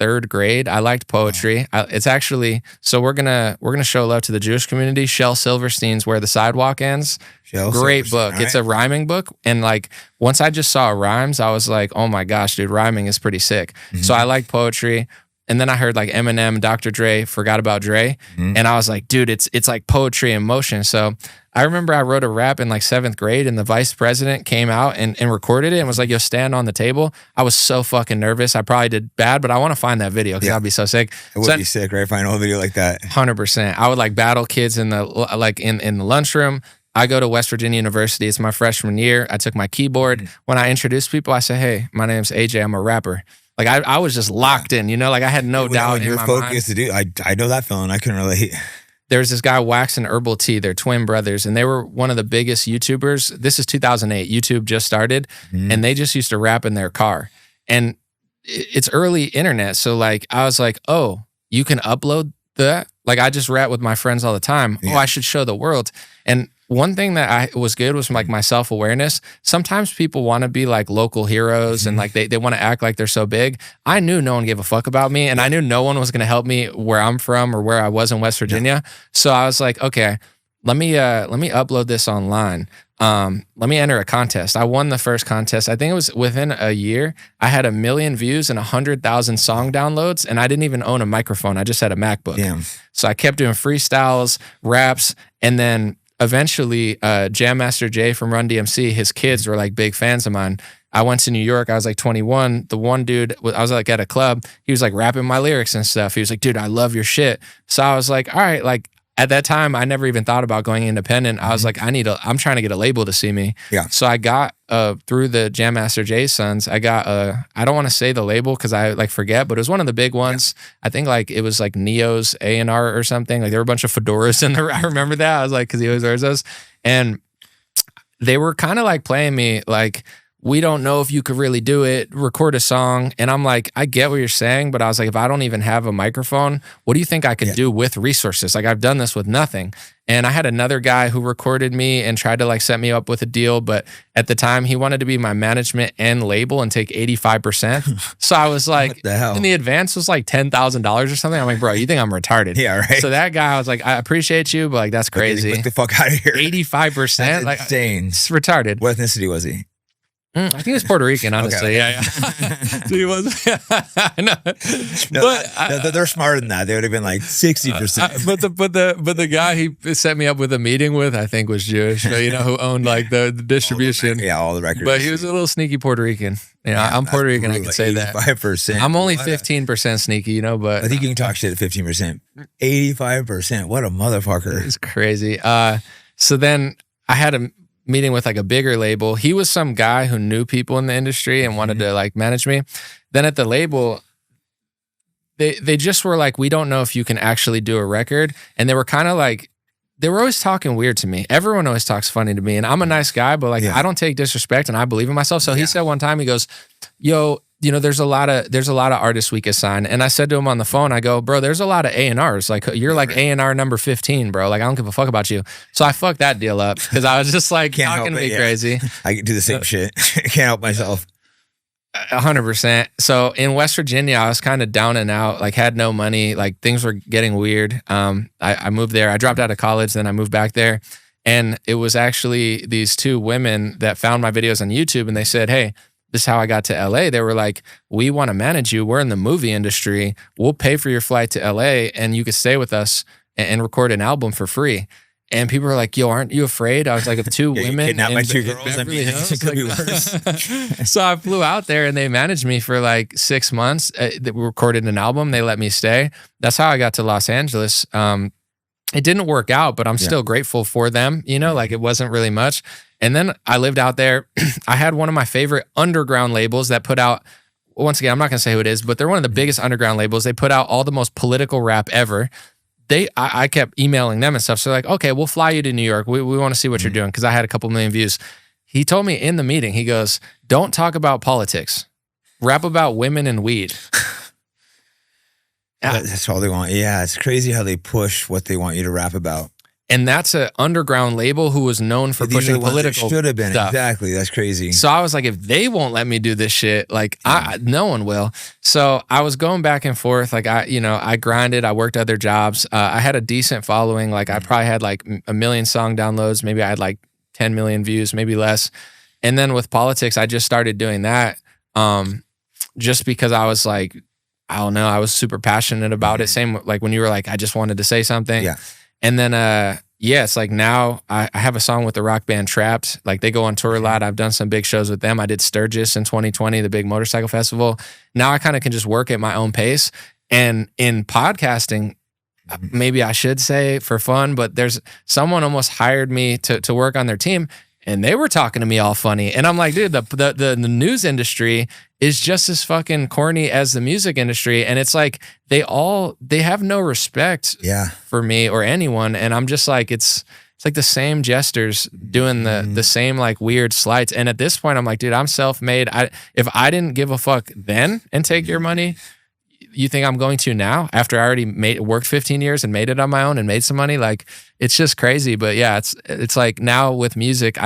3rd grade. I liked poetry. It's actually, so we're gonna show love to the Jewish community. Shel Silverstein's Where the Sidewalk Ends. Great book. Right. It's a rhyming book. And like once I just saw rhymes, I was like, oh my gosh, dude, rhyming is pretty sick. Mm-hmm. So I like poetry. And then I heard like Eminem, Dr. Dre, Forgot About Dre. Mm-hmm. And I was like, dude, it's like poetry in motion. So I remember I wrote a rap in like 7th grade, and the vice president came out and recorded it and was like, yo, stand on the table. I was so fucking nervous. I probably did bad, but I want to find that video because that'd be so sick. It would be sick, right? Find a whole video like that. 100%. I would like battle kids in the lunchroom. I go to West Virginia University. It's my freshman year. I took my keyboard. Mm-hmm. When I introduced people, I said, hey, my name's AJ. I'm a rapper. Like I was just locked in, you know, like I had no doubt in my mind. To do. I know that feeling. I couldn't relate. There was this guy, Wax and Herbal Tea. They're twin brothers, and they were one of the biggest YouTubers. This is 2008. YouTube just started, and they just used to rap in their car. And it's early internet, so like I was like, oh, you can upload that? Like I just rap with my friends all the time. Yeah. Oh, I should show the world. And one thing that was good was like my self-awareness. Sometimes people want to be like local heroes and like they want to act like they're so big. I knew no one gave a fuck about me, and I knew no one was going to help me where I'm from or where I was in West Virginia. Yeah. So I was like, okay, let me upload this online. Let me enter a contest. I won the first contest. I think it was within a year. I had 1 million views and 100,000 song downloads, and I didn't even own a microphone. I just had a MacBook. Damn. So I kept doing freestyles, raps, and then eventually Jam Master Jay from Run DMC, his kids were like big fans of mine. I went to New York. I was like 21. The one dude, I was like at a club. He was like rapping my lyrics and stuff. He was like, dude, I love your shit. So I was like, all right, like at that time, I never even thought about going independent. I was like, I'm trying to get a label to see me. Yeah. So I got through the Jam Master Jay's sons, I got I don't want to say the label because I like forget, but it was one of the big ones. Yeah. I think like it was like Neo's A&R or something. Like there were a bunch of fedoras in there. I remember that. I was like, because he always wears those. And they were kind of like playing me like, we don't know if you could really do it, record a song. And I'm like, I get what you're saying, but I was like, if I don't even have a microphone, what do you think I could do with resources? Like I've done this with nothing. And I had another guy who recorded me and tried to like set me up with a deal. But at the time he wanted to be my management and label and take 85%. So I was like, what the hell? And the advance was like $10,000 or something. I'm like, bro, you think I'm retarded? Yeah, right. So that guy, I was like, I appreciate you, but like, that's crazy. Get the fuck out of here. 85%? That's like insane. It's retarded. What ethnicity was he? I think he was Puerto Rican, honestly. Okay. Yeah. So he was. I know. But they're smarter than that. They would have been like 60%. But the guy he set me up with a meeting with, I think, was Jewish. You know, who owned like the distribution. All the records. But he was a little sneaky Puerto Rican. You know, I'm Puerto Rican. I can say that. 85%. I'm only 15% sneaky. You know, but I think you can talk shit at 15%. 85%. What a motherfucker. It's crazy. So then I had a meeting with like a bigger label. He was some guy who knew people in the industry and wanted to like manage me. Then at the label, they just were like, we don't know if you can actually do a record. And they were kind of like, they were always talking weird to me. Everyone always talks funny to me. And I'm a nice guy, but like, I don't take disrespect and I believe in myself. So he said one time, he goes, yo, you know, there's a lot of artists we could sign. And I said to him on the phone, I go, bro, there's a lot of A&Rs. Like you're like A&R number 15, bro. Like I don't give a fuck about you. So I fucked that deal up because I was just like talking to me crazy. I can do the same shit. I can't help myself. 100%. So in West Virginia, I was kind of down and out, like had no money, like things were getting weird. I moved there. I dropped out of college, then I moved back there. And it was actually these two women that found my videos on YouTube and they said, hey, this is how I got to LA. They were like, we want to manage you. We're in the movie industry. We'll pay for your flight to LA and you could stay with us and record an album for free. And people were like, yo, aren't you afraid? I was like, of two women. Kidnap my two girls. I mean, it could be worse. So I flew out there and they managed me for like 6 months. We recorded an album. They let me stay. That's how I got to Los Angeles. It didn't work out, but I'm still grateful for them. You know, like it wasn't really much. And then I lived out there. I had one of my favorite underground labels that put out, once again, I'm not going to say who it is, but they're one of the biggest underground labels. They put out all the most political rap ever. I kept emailing them and stuff. So like, okay, we'll fly you to New York. We want to see what you're doing because I had a couple million views. He told me in the meeting, he goes, don't talk about politics. Rap about women and weed. That's all they want. Yeah, it's crazy how they push what they want you to rap about. And that's an underground label who was known for pushing political should have been stuff. Exactly. That's crazy. So I was like, if they won't let me do this shit, like no one will. So I was going back and forth. Like I grinded. I worked other jobs. I had a decent following. Like I probably had like 1 million song downloads. Maybe I had like 10 million views, maybe less. And then with politics, I just started doing that. Just because I was like, I don't know, I was super passionate about it. Same like when you were like, I just wanted to say something. Yeah. And then, it's like now I have a song with the rock band Trapped. Like they go on tour a lot. I've done some big shows with them. I did Sturgis in 2020, the big motorcycle festival. Now I kind of can just work at my own pace. And in podcasting, maybe I should say for fun, but there's someone almost hired me to work on their team. And they were talking to me all funny. And I'm like, dude, the news industry is just as fucking corny as the music industry. And it's like, they have no respect for me or anyone. And I'm just like, it's like the same jesters doing the same like weird slights. And at this point, I'm like, dude, I'm self-made. If I didn't give a fuck then and take your money, you think I'm going to now after I already worked 15 years and made it on my own and made some money? Like, it's just crazy. But yeah, it's like now with music,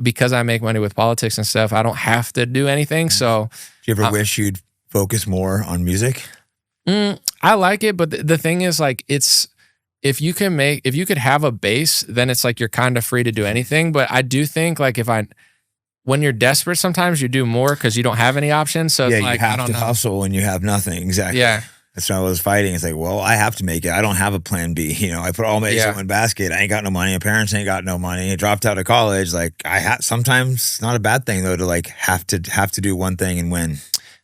because I make money with politics and stuff, I don't have to do anything. So do you ever wish you'd focus more on music? I like it. But the thing is like, if you could have a base, then it's like, you're kind of free to do anything. But I do think like when you're desperate, sometimes you do more because you don't have any options. So it's like, you have to hustle when you have nothing. Exactly. Yeah. That's why I was fighting. It's like, well, I have to make it. I don't have a plan B. You know, I put all my eggs in one basket. I ain't got no money. My parents ain't got no money. I dropped out of college. Like sometimes it's not a bad thing though to like have to do one thing and win.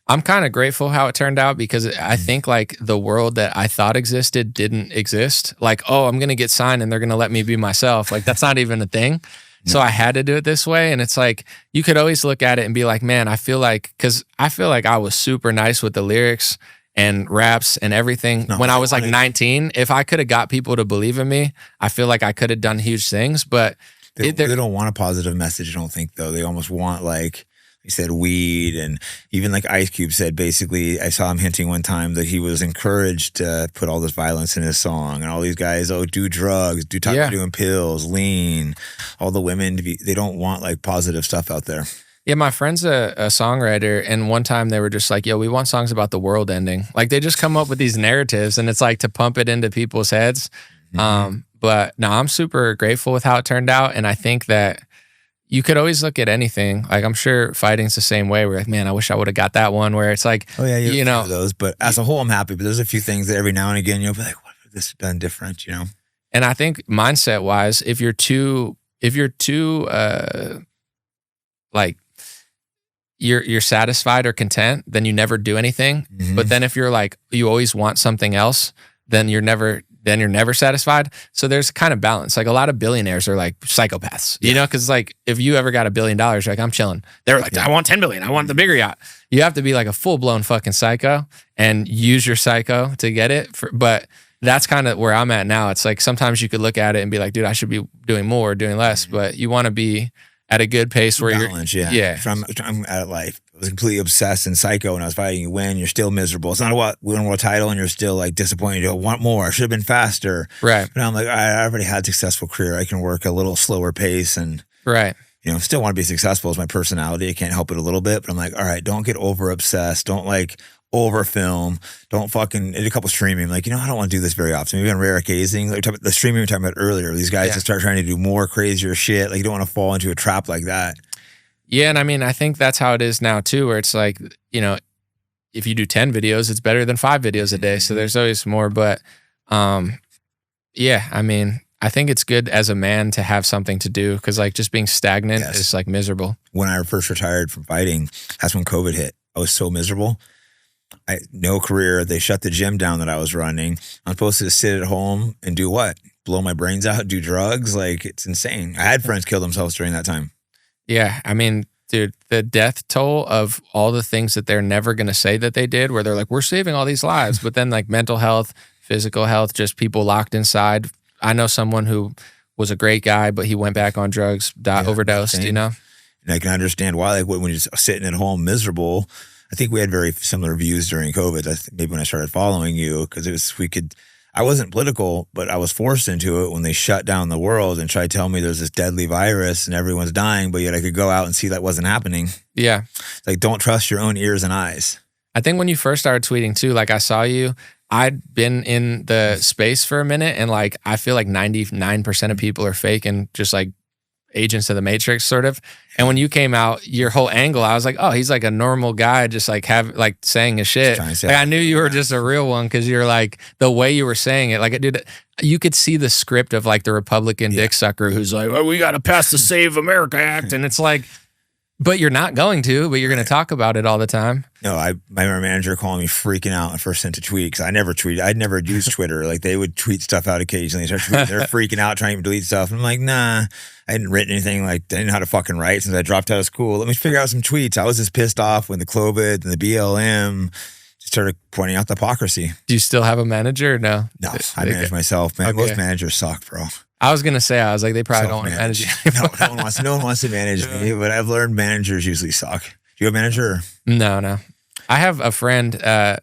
I'm kind of grateful how it turned out because I think like the world that I thought existed didn't exist. Like, oh, I'm going to get signed and they're going to let me be myself. Like that's not even a thing. So I had to do it this way. And it's like, you could always look at it and be like, man, I feel like I was super nice with the lyrics and raps and everything when I was like 19. If I could have got people to believe in me, I feel like I could have done huge things. But they don't want a positive message, I don't think, though. They almost want, like you said, weed. And even like Ice Cube said, basically, I saw him hinting one time that he was encouraged to put all this violence in his song. And all these guys, do drugs, talk about doing pills, lean. All the women, they don't want like positive stuff out there. Yeah, my friend's a songwriter, and one time they were just like, yo, we want songs about the world ending. Like, they just come up with these narratives, and it's like to pump it into people's heads. But no, I'm super grateful with how it turned out, and I think that you could always look at anything. Like, I'm sure fighting's the same way. We're like, man, I wish I would have got that one, where it's like, oh, yeah, you know, those. But as a whole, I'm happy. But there's a few things that every now and again, you'll be like, what if this done different, you know? And I think mindset-wise, if you're too like, you're satisfied or content, then you never do anything. But then if you're like, you always want something else, then you're never satisfied. So there's kind of balance. Like a lot of billionaires are like psychopaths, you know, because like if you ever got $1 billion, you're like, I'm chilling. They're like, I want 10 billion. I want the bigger yacht. You have to be like a full blown fucking psycho and use your psycho to get it. But that's kind of where I'm at now. It's like sometimes you could look at it and be like, dude, I should be doing more, doing less. But you want to be at a good pace where balance, yeah. I'm at life. I was completely obsessed and psycho when I was fighting. You win, you're still miserable. It's not a win world title, and you're still like disappointed. You want more. I should have been faster. Right. But I'm like, I already had a successful career. I can work a little slower pace, and you know, still want to be successful. Is my personality. I can't help it a little bit, but I'm like, all right, don't get over obsessed. Don't like over film. Don't fucking did a couple streaming. Like, you know, I don't want to do this very often. Maybe on rare occasions. Like the streaming we were talking about earlier. These guys that start trying to do more crazier shit. Like, you don't want to fall into a trap like that. Yeah, and I mean, I think that's how it is now too, where it's like, you know, if you do 10 videos, it's better than 5 videos a day. So there's always more. But yeah, I mean, I think it's good as a man to have something to do because like just being stagnant is like miserable. When I first retired from fighting, that's when COVID hit. I was so miserable. No career. They shut the gym down that I was running. I'm supposed to sit at home and do what? Blow my brains out, do drugs? Like, it's insane. I had friends kill themselves during that time. Yeah, I mean, dude, the death toll of all the things that they're never going to say that they did, where they're like, we're saving all these lives, but then like mental health, physical health, just people locked inside. I know someone who was a great guy, but he went back on drugs, overdosed, you know? And I can understand why, like when you're just sitting at home miserable. I think we had very similar views during COVID. Maybe when I started following you, because I wasn't political, but I was forced into it when they shut down the world and tried to tell me there's this deadly virus and everyone's dying, but yet I could go out and see that wasn't happening. Yeah. It's like, don't trust your own ears and eyes. I think when you first started tweeting too, like I saw you, I'd been in the space for a minute and like, I feel like 99% of people are fake and just like agents of the Matrix sort of. And when you came out, your whole angle, I was like, oh, he's like a normal guy, just like saying his shit. Like, I knew you were just a real one because you're like the way you were saying it. Like, dude, you could see the script of like the Republican dick sucker who's like, oh, we got to pass the Save America Act. And it's like, but you're not going to, but you're going to talk about it all the time. No, my manager calling me freaking out and first sent a tweet because I never tweeted. I'd never used Twitter. Like they would tweet stuff out occasionally. They're freaking out trying to delete stuff. I'm like, nah, I hadn't written anything. Like I didn't know how to fucking write since I dropped out of school. Let me figure out some tweets. I was just pissed off when the COVID and the BLM just started pointing out the hypocrisy. Do you still have a manager or no? No, I manage myself, man. Okay. Most managers suck, bro. I was gonna say, I was like, they probably don't want to manage you. No one wants to manage me, but I've learned managers usually suck. Do you have a manager? Or? No. I have a friend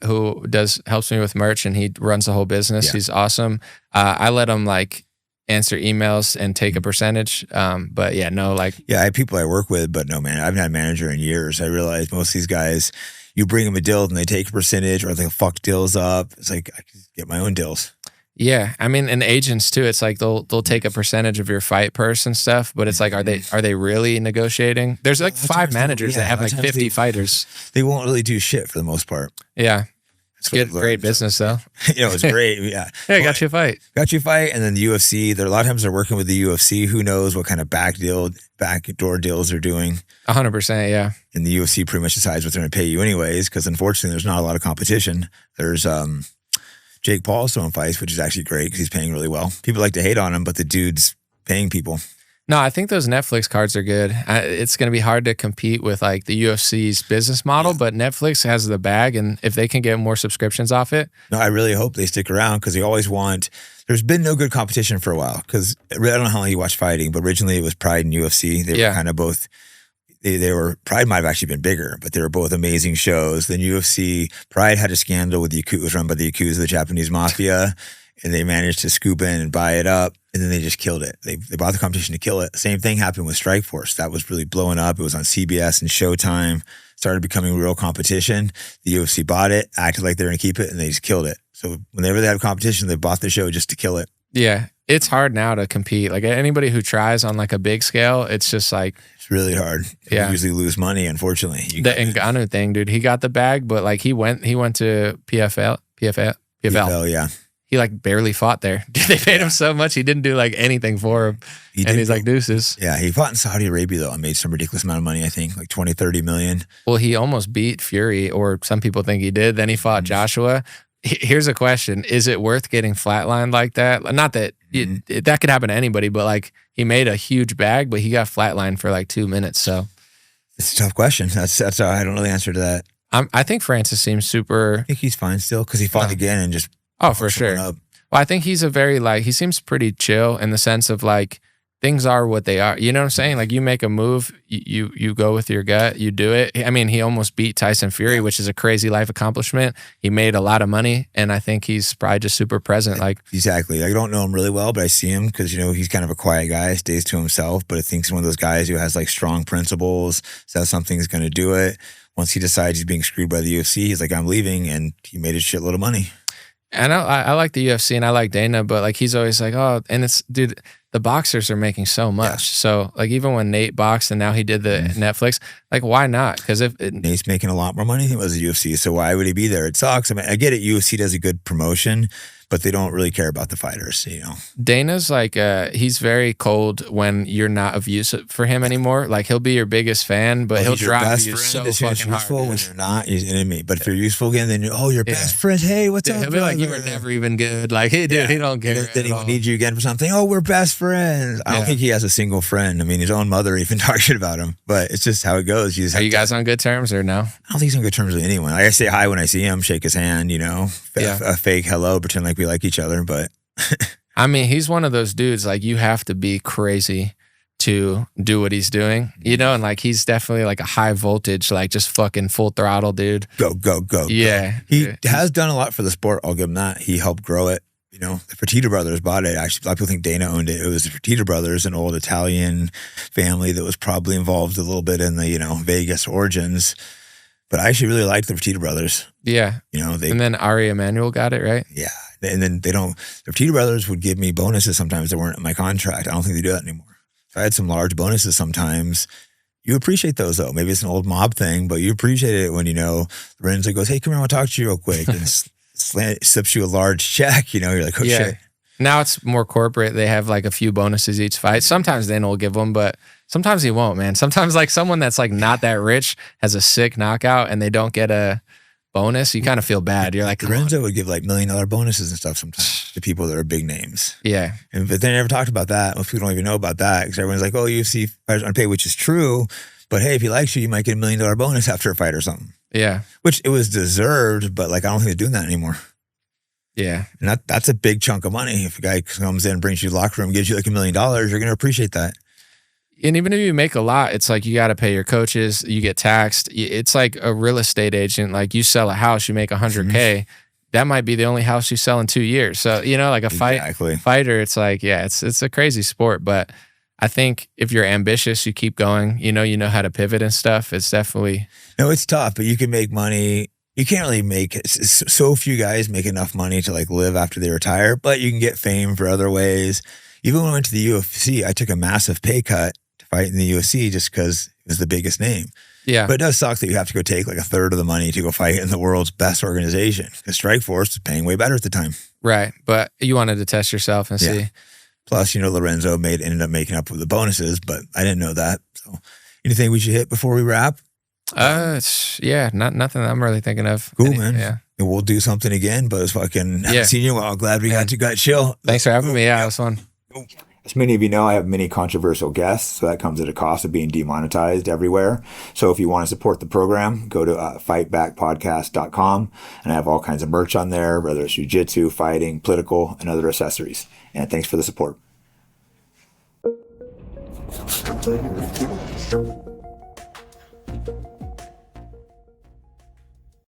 who helps me with merch, and he runs the whole business. Yeah. He's awesome. I let him like answer emails and take a percentage. But yeah, no, like I have people I work with, but no, man, I haven't had a manager in years. I realize most of these guys, you bring them a deal and they take a percentage, or they'll fuck deals up. It's like I can get my own deals. Yeah, I mean, and agents too. It's like they'll take a percentage of your fight purse and stuff, but it's like, are they really negotiating? There's like 5 managers that have like 50 fighters. They won't really do shit for the most part. Yeah, Great business though. It's great. Yeah. Hey, got you a fight. And then the UFC, a lot of times they're working with the UFC. Who knows what kind of backdoor deals they're doing. 100%, yeah. And the UFC pretty much decides what they're going to pay you anyways, because unfortunately there's not a lot of competition. There's Jake Paul still in fights, which is actually great because he's paying really well. People like to hate on him, but the dude's paying people. No, I think those Netflix cards are good. It's going to be hard to compete with like the UFC's business model, but Netflix has the bag, and if they can get more subscriptions off it. No, I really hope they stick around because they always want. There's been no good competition for a while because I don't know how long you watch fighting, but originally it was Pride and UFC. They were kind of both. They were Pride might have actually been bigger, but they were both amazing shows. Then UFC, Pride had a scandal with the Yakuza, was run by the Yakuza, the Japanese mafia, and they managed to scoop in and buy it up, and then they just killed it. They bought the competition to kill it. Same thing happened with Strikeforce. That was really blowing up. It was on CBS and Showtime. Started becoming real competition. The UFC bought it, acted like they were going to keep it, and they just killed it. So whenever they have competition, they bought the show just to kill it. Yeah, it's hard now to compete. Like anybody who tries on like a big scale, it's just like it's really hard. You usually lose money, unfortunately. The Ngannou thing, dude. He got the bag, but like he went to PFL, yeah. He like barely fought there. They paid him so much, he didn't do like anything for him. He's like deuces. Yeah, he fought in Saudi Arabia though and made some ridiculous amount of money, I think, like 20, 30 million. Well, he almost beat Fury, or some people think he did. Then he fought Joshua. Here's a question. Is it worth getting flatlined like that? Not that that could happen to anybody, but like he made a huge bag, but he got flatlined for like 2 minutes. So it's a tough question. That's I don't know the answer to that. I think Francis seems super. I think he's fine still because he fought again and just. Oh, for sure. Well, I think he's he seems pretty chill in the sense of like things are what they are. You know what I'm saying? Like you make a move, you go with your gut, you do it. I mean, he almost beat Tyson Fury, which is a crazy life accomplishment. He made a lot of money, and I think he's probably just super present. Like exactly. I don't know him really well, but I see him because he's kind of a quiet guy, stays to himself. But I think he's one of those guys who has like strong principles, says something's going to do it. Once he decides he's being screwed by the UFC, he's like, I'm leaving, and he made a shitload of money. And I like the UFC and I like Dana, but like he's always like, oh, and it's, dude, the boxers are making so much. Yeah. So like even when Nate boxed and now he did the Netflix, like why not? Because Nate's making a lot more money than he was at UFC, so why would he be there? It sucks. I mean, I get it. UFC does a good promotion, but they don't really care about the fighters, Dana's like, he's very cold when you're not of use for him anymore. Like he'll be your biggest fan, but he'll drive you so fucking hard. When you're not, he's an enemy. But if you're useful again, then you're best friends. Hey, what's up? He'll be like, you were never even good. Like, hey, dude, he don't care. Then he won't need you again for something. Oh, we're best friends. I don't think he has a single friend. I mean, his own mother even talks shit about him. But it's just how it goes. Are you guys on good terms or no? I don't think he's on good terms with anyone. Like, I say hi when I see him, shake his hand, a fake hello, pretend like we like each other. But I mean, he's one of those dudes, like you have to be crazy to do what he's doing, and like he's definitely like a high voltage, like just fucking full throttle dude. Go. Yeah. He has done a lot for the sport. I'll give him that. He helped grow it. The Fertitta brothers bought it. Actually, a lot of people think Dana owned it. It was the Fertitta brothers, an old Italian family that was probably involved a little bit in the, Vegas origins. But I actually really liked the Fertitta brothers. Yeah. And then Ari Emanuel got it, right? Yeah. And then the Fertitta brothers would give me bonuses sometimes that weren't in my contract. I don't think they do that anymore. So I had some large bonuses sometimes. You appreciate those though. Maybe it's an old mob thing, but you appreciate it when, Lorenzo goes, hey, come here, I want to talk to you real quick. And slips you a large check, you're like, oh shit. Now it's more corporate. They have like a few bonuses each fight. Sometimes Dana will give them, but sometimes he won't, man. Sometimes like someone that's like not that rich has a sick knockout and they don't get a bonus. You kind of feel bad. You're like, Lorenzo would give like $1 million bonuses and stuff sometimes to people that are big names. Yeah. But they never talked about that. Most people don't even know about that because everyone's like, oh, UFC fighters aren't paid, which is true. But hey, if he likes you, you might get $1 million bonus after a fight or something. Yeah. Which it was deserved, but like I don't think they're doing that anymore. Yeah. And that's a big chunk of money. If a guy comes in and brings you to the locker room, gives you like $1 million, you're going to appreciate that. And even if you make a lot, it's like you got to pay your coaches, you get taxed. It's like a real estate agent. Like you sell a house, you make $100K. That might be the only house you sell in 2 years. So, like a fighter, it's like, it's a crazy sport. But I think if you're ambitious, you keep going, you know how to pivot and stuff. It's definitely. No, it's tough, but you can make money. You can't really make it. So few guys make enough money to like live after they retire, but you can get fame for other ways. Even when I went to the UFC, I took a massive pay cut to fight in the UFC just because it was the biggest name. Yeah. But it does suck that you have to go take like a third of the money to go fight in the world's best organization, because Strikeforce was paying way better at the time. Right. But you wanted to test yourself and see. Plus, Lorenzo ended up making up with the bonuses, but I didn't know that. So anything we should hit before we wrap? Nothing I'm really thinking of. Cool, man. Yeah. And we'll do something again, but it's haven't seen you in a while. Glad we got chill. Thanks for having me. Yeah, it was fun. As many of you know, I have many controversial guests, so that comes at a cost of being demonetized everywhere. So if you want to support the program, go to fightbackpodcast.com, and I have all kinds of merch on there, whether it's jiu-jitsu, fighting, political, and other accessories. And thanks for the support.